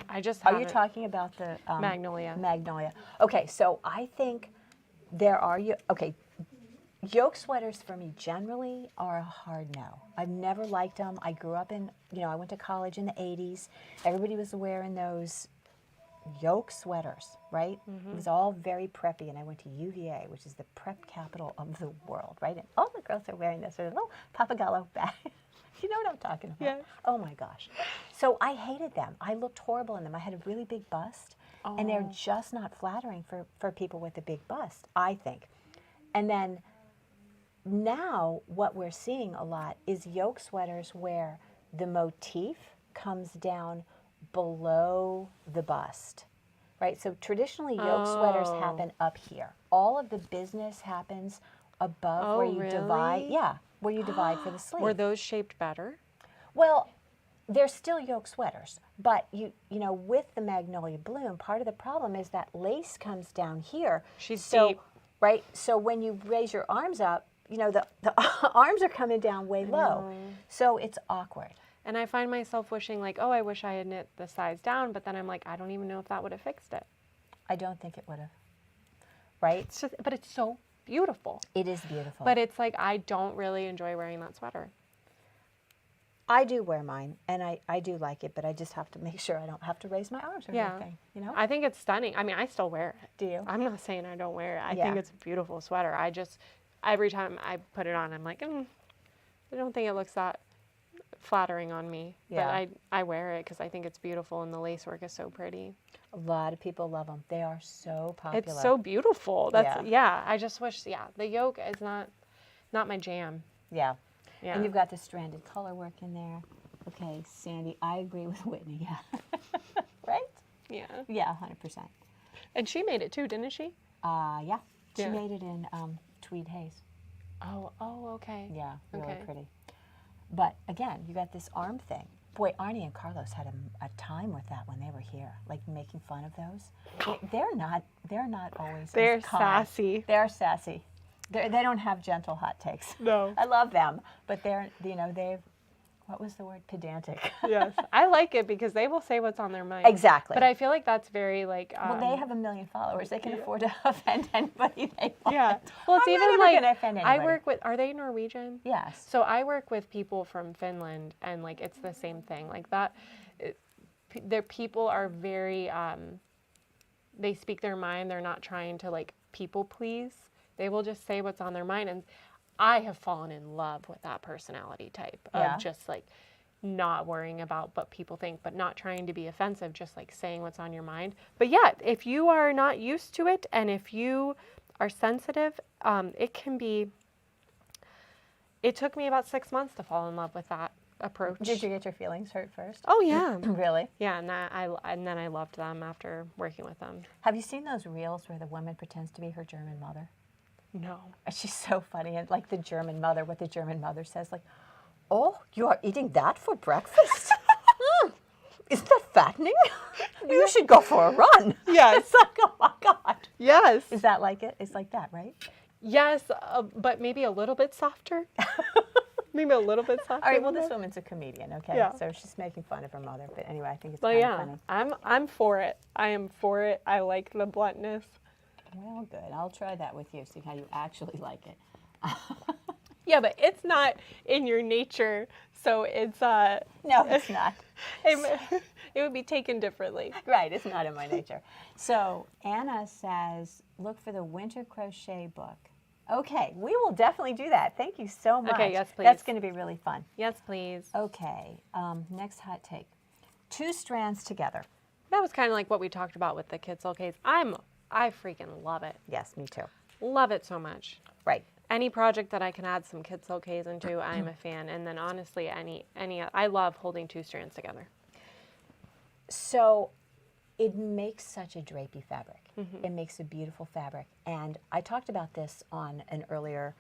I just Are haven't. you talking about the Magnolia. Magnolia. Okay, so I think there are yoke sweaters for me generally are a hard no. I've never liked them. I grew up in, I went to college in the 80s. Everybody was wearing those yoke sweaters, right? It was all very preppy, and I went to UVA, which is the prep capital of the world, right? And all the girls are wearing this little Papagallo bag. You know what I'm talking about? Yes. Oh my gosh. So I hated them. I looked horrible in them. I had a really big bust, and they're just not flattering for people with a big bust, I think. And then now what we're seeing a lot is yoke sweaters where the motif comes down below the bust, right? So traditionally yoke sweaters happen up here. All of the business happens above where you divide. really? Yeah, where you divide for the sleeve. Were those shaped better? Well, they're still yoke sweaters, but you know, with the Magnolia Bloom, part of the problem is that lace comes down here. She's so, deep. Right? So when you raise your arms up, the arms are coming down way low. So it's awkward. And I find myself wishing, like, oh, I wish I had knit the size down, but then I'm like, I don't even know if that would have fixed it. I don't think it would have. Right? It's just, but it's so beautiful. It is beautiful. But it's like, I don't really enjoy wearing that sweater. I do wear mine, and I do like it, but I just have to make sure I don't have to raise my arms or Yeah. anything, I think it's stunning. I mean, I still wear it. Do you? I'm not saying I don't wear it. I Yeah. think it's a beautiful sweater. I just, every time I put it on, I'm like, I don't think it looks that flattering on me. Yeah. But I wear it because I think it's beautiful and the lace work is so pretty. A lot of people love them. They are so popular. It's so beautiful. That's Yeah. yeah. I just wish the yoke is not my jam. Yeah. Yeah. And you've got the stranded color work in there. Okay, Sandy, I agree with Whitney. Yeah. Right? Yeah. Yeah, 100%. And she made it too, didn't she? Yeah. She Yeah. made it in tweed haze. Oh, okay. Yeah, really Okay. pretty. But again, you got this arm thing. Boy, Arnie and Carlos had a time with that when they were here, like making fun of those. They're not always. They're as calm. sassy. They're sassy. They don't have gentle hot takes. No. I love them, but they've. What was the word? Pedantic. Yes. I like it because they will say what's on their mind. Exactly. But I feel like that's very like. Well, they have 1 million followers. They can afford to offend anybody they want. Yeah. Well, it's I'm not even ever like gonna offend I anybody. work with. Are they Norwegian? Yes. So I work with people from Finland, and like it's the same thing. Like that, their people are very. They speak their mind. They're not trying to like people please. They will just say what's on their mind, and I have fallen in love with that personality type of Yeah. just like not worrying about what people think, but not trying to be offensive, just like saying what's on your mind. But yeah, if you are not used to it and if you are sensitive, it can be, it took me about 6 months to fall in love with that approach. Did you get your feelings hurt first? Oh yeah. Really? Yeah, and then I loved them after working with them. Have you seen those reels where the woman pretends to be her German mother? No. She's so funny. And like the German mother, what the German mother says, like, oh, you are eating that for breakfast? Isn't that fattening? You should go for a run. Yes. It's like, oh my God. Yes. Is that like it? It's like that, right? Yes, but maybe a little bit softer. Maybe a little bit softer. All right, well, than this that. woman's a comedian, okay? Yeah. So she's making fun of her mother. But anyway, I think it's But kind yeah, of funny. I'm for it. I am for it. I like the bluntness. Well, good. I'll try that with you, see how you actually like it. Yeah, but it's not in your nature, so it's No, it's not. it would be taken differently. Right, it's not in my nature. So Anna says, look for the winter crochet book. Okay, we will definitely do that. Thank you so much. Okay, yes, That's please. going to be really fun. Yes, please. Okay, next hot take. 2 strands together. That was kind of like what we talked about with the Kitsel case. I freaking love it. Yes, me too. Love it so much. Right. Any project that I can add some Kitsel Ks into, I'm a fan. And then honestly, I love holding 2 strands together. So it makes such a drapey fabric. It makes a beautiful fabric. And I talked about this on an earlier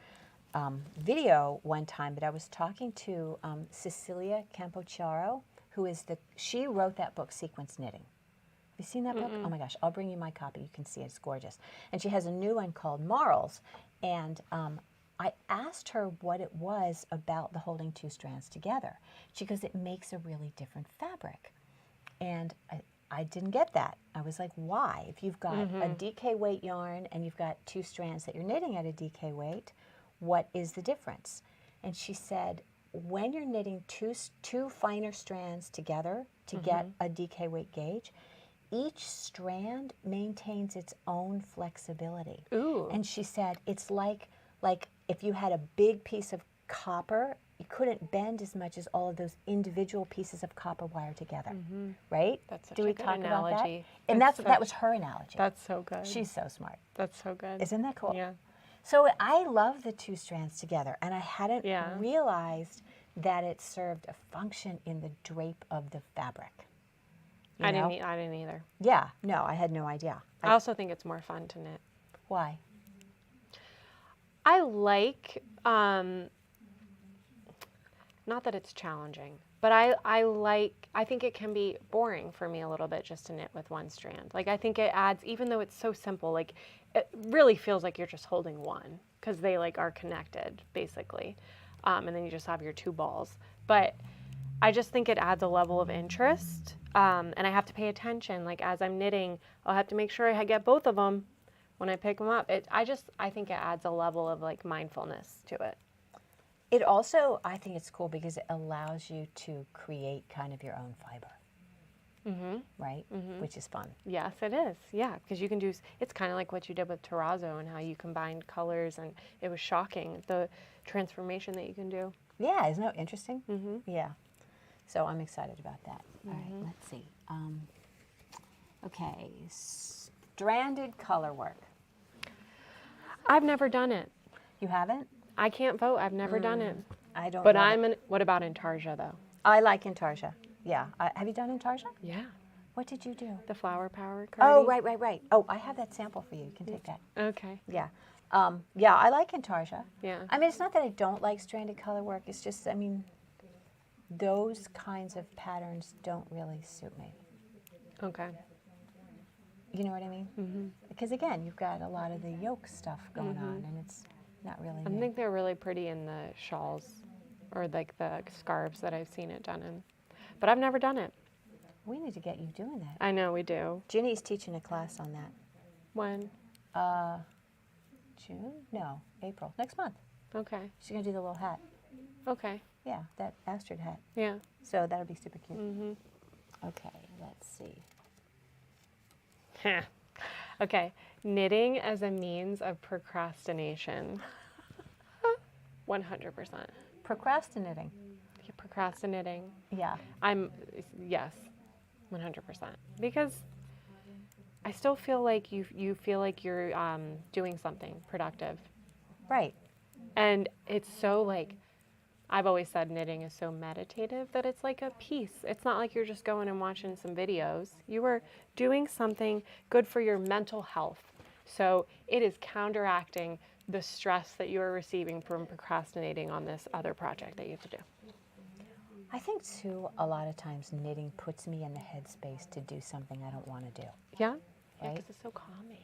video one time, but I was talking to Cecilia Campochiaro, who is she wrote that book, Sequence Knitting. Have you seen that book? Oh my gosh, I'll bring you my copy. You can see it. It's gorgeous. And she has a new one called Marls. And I asked her what it was about the holding 2 strands together. She goes, it makes a really different fabric. And I didn't get that. I was like, why? If you've got a DK weight yarn and you've got 2 strands that you're knitting at a DK weight, what is the difference? And she said, when you're knitting two finer strands together to get a DK weight gauge, each strand maintains its own flexibility. Ooh. And she said, it's like if you had a big piece of copper, you couldn't bend as much as all of those individual pieces of copper wire together, right? That's such Do a we good talk about that? analogy. And That's that was her analogy. That's so good. She's so smart. That's so good. Isn't that cool? Yeah. So I love the 2 strands together, and I hadn't Yeah. realized that it served a function in the drape of the fabric. You I know? didn't either. Yeah, no, I had no idea. I also think it's more fun to knit. Why? I like, not that it's challenging, but I think it can be boring for me a little bit just to knit with 1 strand. Like I think it adds, even though it's so simple, like it really feels like you're just holding one because they like are connected basically. And then you just have your 2 balls. But I just think it adds a level of interest. And I have to pay attention. Like as I'm knitting, I'll have to make sure I get both of them when I pick them up. I think it adds a level of like mindfulness to it. It also, I think it's cool because it allows you to create kind of your own fiber, right? Which is fun. Yes, it is. Yeah, because you can do, it's kind of like what you did with terrazzo and how you combined colors, and it was shocking, the transformation that you can do. Yeah, isn't that interesting? Yeah. So I'm excited about that. All right, let's see. Okay, stranded color work. I've never done it. You haven't? I can't vote. I've never done it. I don't But know. what about Intarsia though? I like Intarsia. Yeah. Have you done Intarsia? Yeah. What did you do? The flower power Oh, cardi. right. Oh, I have that sample for you. You can take that. Okay. Yeah. Yeah, I like Intarsia. Yeah. I mean, it's not that I don't like stranded color work. It's just, I mean, those kinds of patterns don't really suit me. Okay. You know what I mean? Because again, you've got a lot of the yoke stuff going on, and it's not really I me. think they're really pretty in the shawls or like the scarves that I've seen it done in. But I've never done it. We need to get you doing that. I know we do. Ginny's teaching a class on that. When? June? No, April. Next month. Okay. She's going to do the little hat. Okay. Yeah, that Astrid hat. Yeah. So that'll be super cute. Okay, let's see. Okay. Knitting as a means of procrastination. 100%. Procrastinating. You're procrastinating. Yeah. Yes, 100%. Because I still feel like you feel like you're doing something productive. Right. And it's so like, I've always said knitting is so meditative that it's like a piece. It's not like you're just going and watching some videos. You are doing something good for your mental health. So it is counteracting the stress that you are receiving from procrastinating on this other project that you have to do. I think too, a lot of times knitting puts me in the headspace to do something I don't want to do. Yeah? Right? Because it's so calming.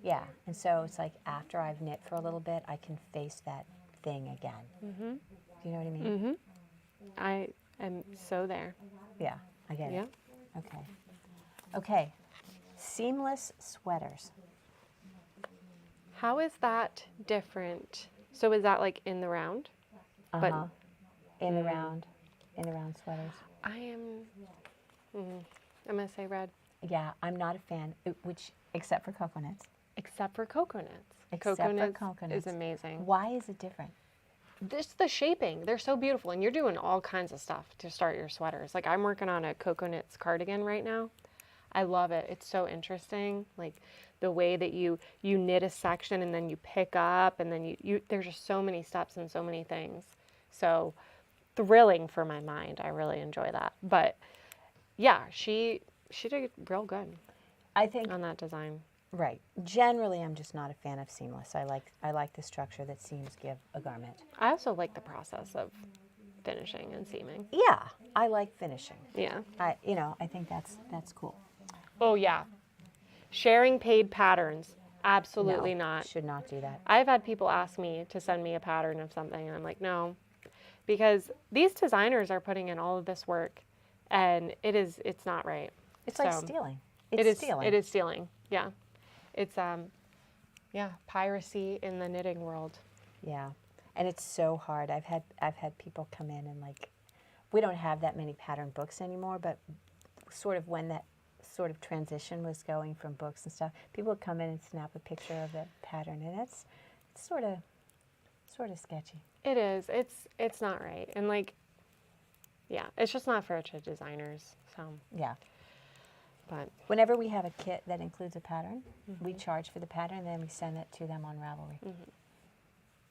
Yeah. And so it's like after I've knit for a little bit, I can face that thing again. Mm-hmm. Do you know what I mean? Mm-hmm. I am so there. Yeah, I get Yeah. it. Okay. Okay. Seamless sweaters. How is that different? So is that like in the round? Uh-huh. In the round sweaters. I am, I'm going to say red. Yeah, I'm not a fan, except for coconuts. Except for coconuts. Except for coconuts. Is amazing. Why is it different? Just the shaping. They're so beautiful. And you're doing all kinds of stuff to start your sweaters. Like I'm working on a coconuts cardigan right now. I love it. It's so interesting. Like the way that you knit a section and then you pick up and then there's just so many steps and so many things. So thrilling for my mind. I really enjoy that. But yeah, she did real good. I think on that design. Right. Generally, I'm just not a fan of seamless. I like the structure that seams give a garment. I also like the process of finishing and seaming. Yeah, I like finishing. Yeah. I think that's cool. Oh yeah. Sharing paid patterns, absolutely No, not. Should not do that. I've had people ask me to send me a pattern of something, and I'm like, no, because these designers are putting in all of this work, and it's not right. It's like stealing. Stealing. It is stealing. Yeah. It's piracy in the knitting world. Yeah, and it's so hard. I've had people come in and like, we don't have that many pattern books anymore, but sort of when that sort of transition was going from books and stuff, people would come in and snap a picture of the pattern, and it's sort of sketchy. It is. It's not right, and like, yeah, it's just not fair to designers. So Yeah. but Whenever we have a kit that includes a pattern, we charge for the pattern, and then we send it to them on Ravelry.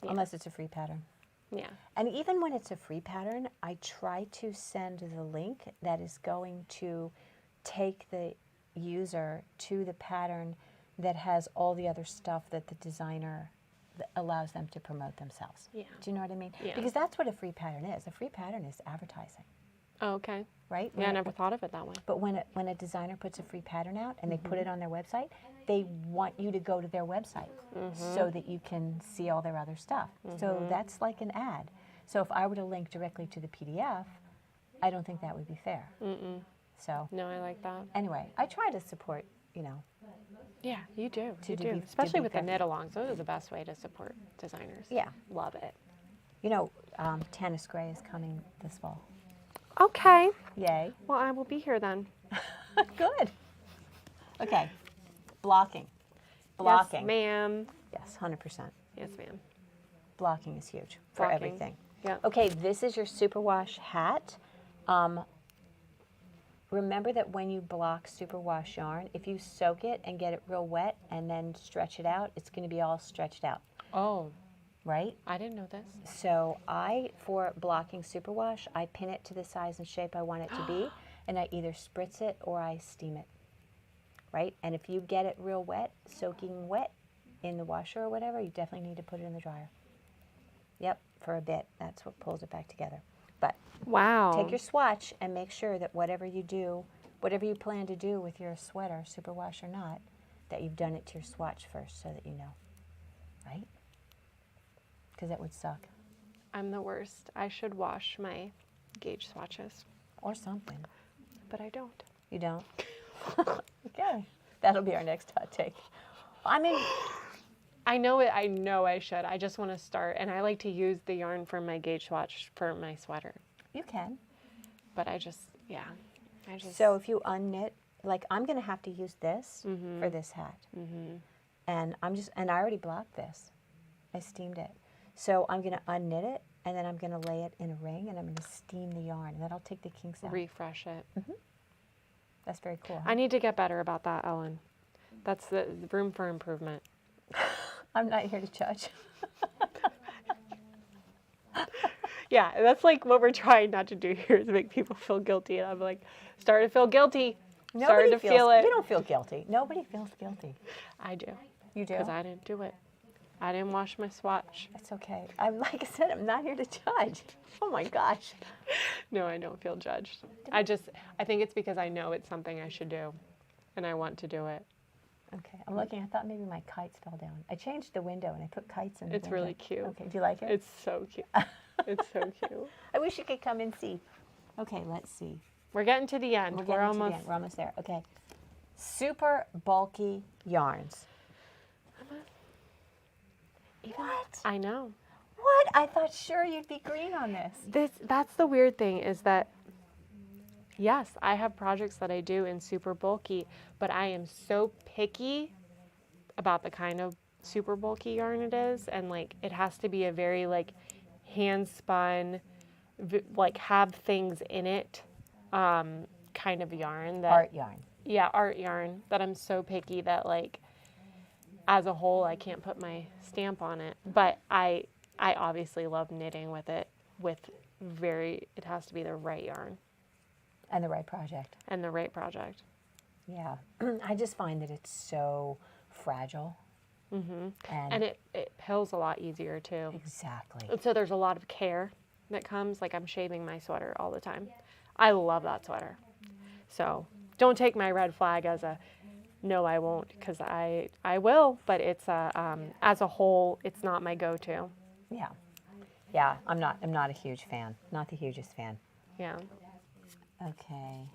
Yeah. Unless it's a free pattern. yeah. And even when it's a free pattern, I try to send the link that is going to take the user to the pattern that has all the other stuff that the designer allows them to promote themselves. Yeah. Do you know what I mean? Yeah. Because that's what a free pattern is. A free pattern is advertising, Oh, okay. right? Yeah, I never thought of it that way. But when a designer puts a free pattern out and they put it on their website, they want you to go to their website so that you can see all their other stuff. So that's like an ad. So if I were to link directly to the PDF, I don't think that would be fair. So No, I like that. anyway, I try to support, Yeah, you do. To You be- do. to Especially be with the fair. knit-alongs. Those are the best way to support designers. Yeah. Love it. Tanis Gray is coming this fall. Okay. Yay. Well, I will be here then. Good. Okay. Blocking. Blocking. Yes, ma'am. Yes, 100%. Yes, ma'am. Blocking is huge for Blocking. everything. Yeah. Okay, this is your superwash hat. Remember that when you block superwash yarn, if you soak it and get it real wet and then stretch it out, it's going to be all stretched out, Oh, right? I didn't know this. So for blocking superwash, I pin it to the size and shape I want it to be, and I either spritz it or I steam it, right? And if you get it real wet, soaking wet in the washer or whatever, you definitely need to put it in the dryer. Yep, for a bit. That's what pulls it back together. But Wow. take your swatch and make sure that whatever you plan to do with your sweater, superwash or not, that you've done it to your swatch first so that you know, right? Because that would suck. I'm the worst. I should wash my gauge swatches, Or something. but I don't. You don't? Okay. That'll be our next hot take. I mean, I know it. I know I should. I just want to start, and I like to use the yarn from my gauge swatch for my sweater. you can. But I just. So if you unknit, like I'm going to have to use this for this hat. And I already blocked this. I steamed it. So I'm going to unknit it and then I'm going to lay it in a ring, and I'm going to steam the yarn, and that'll take the kinks out. Refresh it. That's very cool. Huh? I need to get better about that, Ellen. That's the room for improvement. I'm not here to judge. Yeah, that's like what we're trying not to do here is make people feel guilty. And I'm like, starting to feel guilty. Starting to feel it. You don't feel guilty. Nobody feels guilty. I do. You do? Because I didn't do it. I didn't wash my swatch. It's okay. Like I said, I'm not here to judge. Oh my gosh. No, I don't feel judged. I think it's because I know it's something I should do, and I want to do it. Okay, I'm looking. I thought maybe my kites fell down. I changed the window and I put kites in the window. It's really cute. Okay, do you like it? It's so cute. It's so cute. I wish you could come and see. Okay, let's see. We're getting to the end. We're getting to the end. We're almost there. Okay. Super bulky yarns. What? I know. What? I thought sure you'd be green on this. That's the weird thing is that, yes, I have projects that I do in super bulky, but I am so picky about the kind of super bulky yarn it is. And like, it has to be a very like hand spun, like have things in it kind of yarn. That, Art yarn. Yeah, art yarn that I'm so picky that like, as a whole, I can't put my stamp on it, but I obviously love knitting with it it has to be the right yarn. And the right project. And the right project. Yeah. I just find that it's so fragile. And it pills a lot easier too. Exactly. And so there's a lot of care that comes, like I'm shaving my sweater all the time. I love that sweater. So don't take my red flag as a, no, I won't, because I will, but it's as a whole, it's not my go-to. Yeah. Yeah, I'm not a huge fan. Not the hugest fan. Yeah. Okay.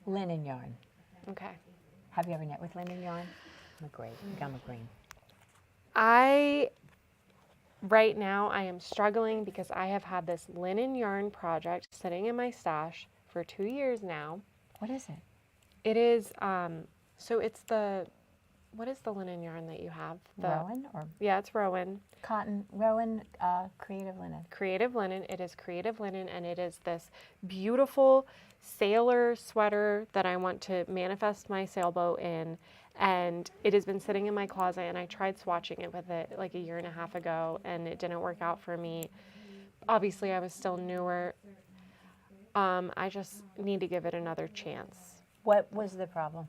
Linen yarn. Okay. Have you ever knit with linen yarn? Gum of green. Right now, I am struggling because I have had this linen yarn project sitting in my stash for 2 years now. What is it? It is, so it's what is the linen yarn that you have? Rowan or? Yeah, it's Rowan. Cotton, Rowan Creative Linen. Creative Linen. It is Creative Linen, and it is this beautiful sailor sweater that I want to manifest my sailboat in. And it has been sitting in my closet, and I tried swatching it with it like 1.5 years ago, and it didn't work out for me. Obviously, I was still newer. I just need to give it another chance. What was the problem?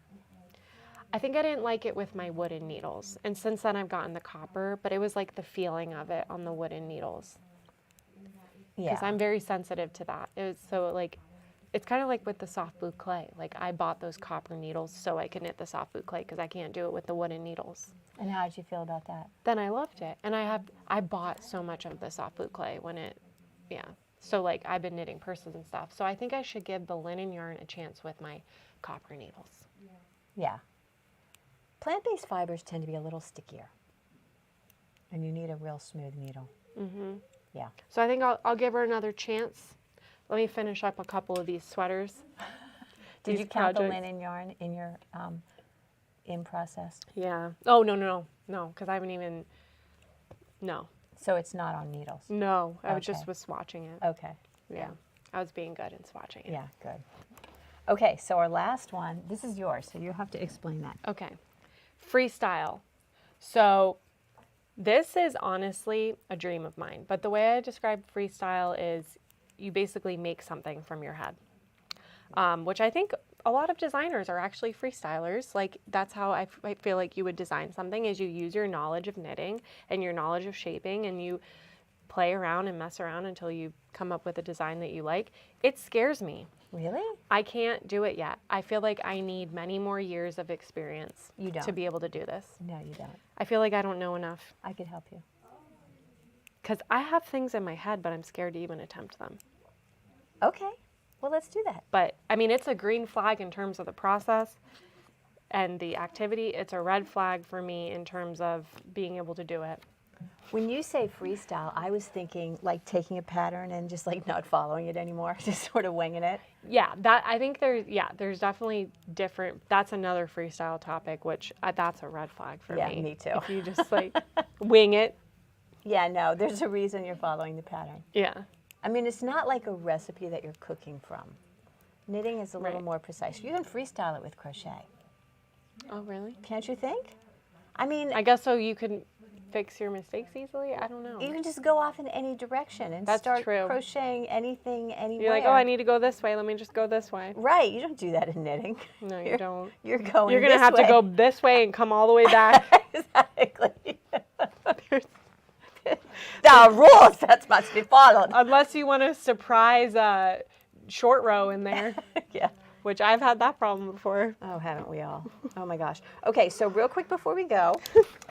I think I didn't like it with my wooden needles. And since then I've gotten the copper, but it was like the feeling of it on the wooden needles. Yeah. Because I'm very sensitive to that. It was so like, it's kind of like with the soft blue clay. Like I bought those copper needles so I could knit the soft blue clay because I can't do it with the wooden needles. And how did you feel about that? Then I loved it. And I bought so much of the soft blue clay So like I've been knitting purses and stuff. So I think I should give the linen yarn a chance with my copper needles. Yeah. Plant-based fibers tend to be a little stickier. And you need a real smooth needle. Mm-hmm. Yeah. So I think I'll give her another chance. Let me finish up a couple of these sweaters. Did you count the linen yarn in your in process? Yeah. Oh, no, because I haven't even, no. So it's not on needles? No, I Okay. just was swatching it. Okay. Yeah. I was being good in swatching it. Yeah, good. Okay, so our last one, this is yours, so you have to explain that. Okay. Freestyle. So this is honestly a dream of mine, but the way I describe freestyle is you basically make something from your head, which I think a lot of designers are actually freestylers. Like that's how I feel like you would design something is you use your knowledge of knitting and your knowledge of shaping and you play around and mess around until you come up with a design that you like. It scares me. Really? I can't do it yet. I feel like I need many more years of experience to be able to do this. No, you don't. I feel like I don't know enough. I could help you. Because I have things in my head, but I'm scared to even attempt them. Okay, well, let's do that. But, I mean, it's a green flag in terms of the process and the activity. It's a red flag for me in terms of being able to do it. When you say freestyle, I was thinking like taking a pattern and just like not following it anymore, just sort of winging it. Yeah, I think there's definitely different, that's another freestyle topic, which that's a red flag for me. Yeah, me too. If you just like wing it. Yeah, no, there's a reason you're following the pattern. Yeah. I mean, it's not like a recipe that you're cooking from. Knitting is a little Right. more precise. You can freestyle it with crochet. Oh, really? Can't you think? I mean, I guess so you can fix your mistakes easily? I don't know. you can just go off in any direction and That's start true. crocheting anything, anywhere. You're like, oh, I need to go this way. Let me just go this way. Right, you don't do that in knitting. No, you You're- don't. You're going You're going to this have to way. go this way and come all the way back. Exactly. The rules that must be followed. Unless you want to surprise short row in there, Yeah. which I've had that problem before. Oh, haven't we all? Oh my gosh. Okay, so real quick before we go,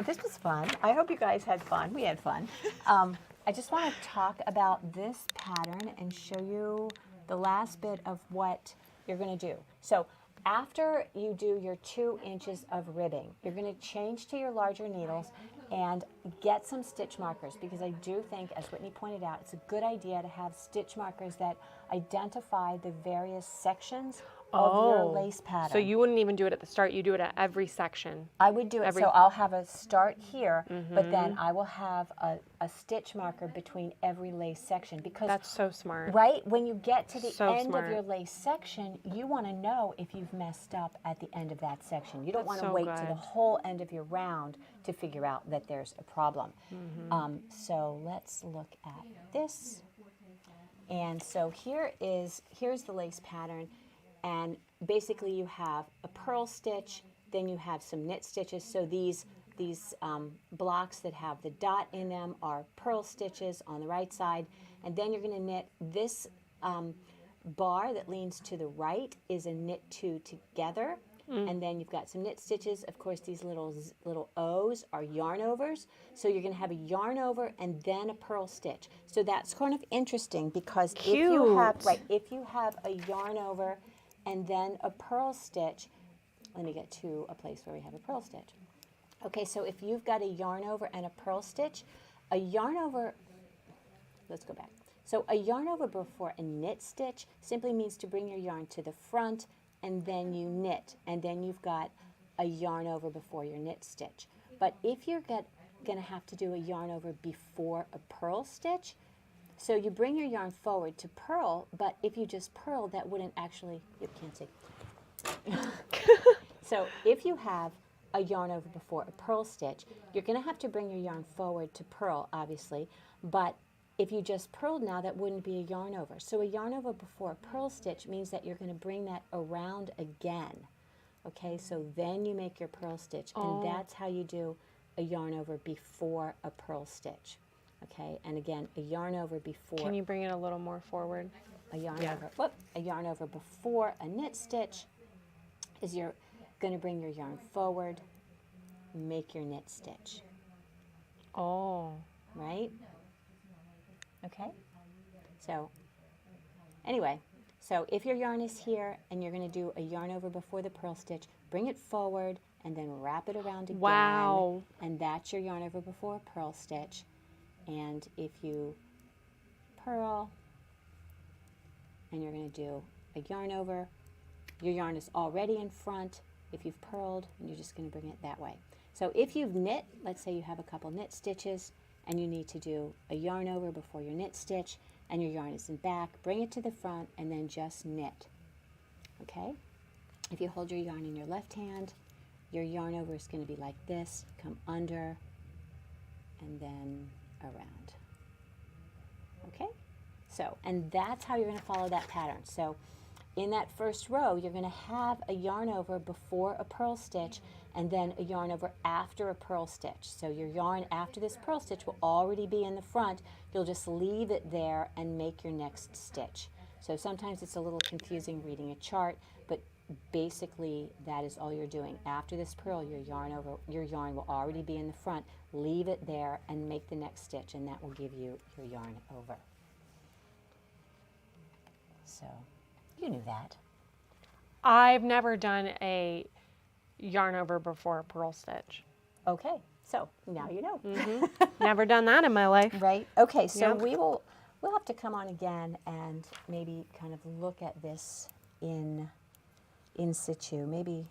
this was fun. I hope you guys had fun. We had fun. I just want to talk about this pattern and show you the last bit of what you're going to do. So after you do your 2 inches of ribbing, you're going to change to your larger needles and get some stitch markers, because I do think, as Whitney pointed out, it's a good idea to have stitch markers that identify the various sections of your lace pattern. So you wouldn't even do it at the start. You do it at every section. I would do it, so I'll have a start here, but then I will have a stitch marker between every lace section, because That's so smart. right when you get to the So end smart. of your lace section, you want to know if you've messed up at the end of that section. You don't want That's to so wait to the good. whole end of your round to figure out that there's a problem. So let's look at this. And so here's the lace pattern, and basically you have a purl stitch, then you have some knit stitches. So these blocks that have the dot in them are purl stitches on the right side, and then you're going to knit this bar that leans to the right is a knit 2 together, and then you've got some knit stitches. Of course, these little O's are yarn overs, so you're going to have a yarn over and then a purl stitch. So that's kind of interesting, because if you have a yarn over and then a purl stitch, let me get to a place where we have a purl stitch. Okay, so if you've got a yarn over and a purl stitch, a yarn over, let's go back. So a yarn over before a knit stitch simply means to bring your yarn to the front and then you knit, and then you've got a yarn over before your knit stitch. But if you're going to have to do a yarn over before a purl stitch, so you bring your yarn forward to purl, but if you just purl, that wouldn't actually, you can't see. So if you have a yarn over before a purl stitch, you're going to have to bring your yarn forward to purl, obviously, but if you just purled now, that wouldn't be a yarn over. So a yarn over before a purl stitch means that you're going to bring that around again. Okay, so then you make your purl stitch, and that's how you do a yarn over before a purl stitch. Okay, and again, a yarn over before. Can you bring it a little more forward? A yarn over, a yarn over before a knit stitch is you're going to bring your yarn forward, make your knit stitch. Oh. Right? Okay? So, anyway, so if your yarn is here and you're going to do a yarn over before the purl stitch, bring it forward and then wrap it around again. Wow. And that's your yarn over before a purl stitch. And if you purl and you're going to do a yarn over, your yarn is already in front. If you've purled, you're just going to bring it that way. So if you've knit, let's say you have a couple knit stitches and you need to do a yarn over before your knit stitch and your yarn is in back, bring it to the front and then just knit. Okay? If you hold your yarn in your left hand, your yarn over is going to be like this, come under and then around. Okay? So, and that's how you're going to follow that pattern. So in that first row, you're going to have a yarn over before a purl stitch and then a yarn over after a purl stitch. So your yarn after this purl stitch will already be in the front. You'll just leave it there and make your next stitch. So sometimes it's a little confusing reading a chart, but basically that is all you're doing. After this purl, your yarn will already be in the front. Leave it there and make the next stitch, and that will give you your yarn over. So you knew that. I've never done a yarn over before a purl stitch. Okay, so now you know. Never done that in my life. Right? Okay, so Yep. we'll have to come on again and maybe kind of look at this in situ. Maybe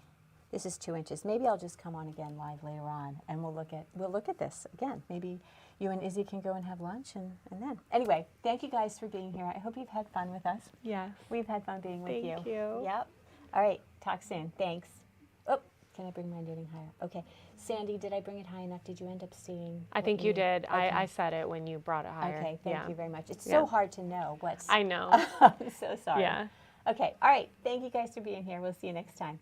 This is 2 inches. Maybe I'll just come on again live later on, and we'll look at this again. Maybe you and Izzy can go and have lunch, and then. Anyway, thank you guys for being here. I hope you've had fun with us. Yes. We've had fun being with you. Thank you. Yep. All right. Talk soon. Thanks. Oh, can I bring my knitting higher? Okay. Sandy, did I bring it high enough? Did you end up seeing? I think you did. Okay. I said it when you brought it higher. Okay. Thank Yeah. you very much. It's Yeah. so hard to know what's. I know. I'm so sorry. Yeah. Okay. All right. Thank you guys for being here. We'll see you next time.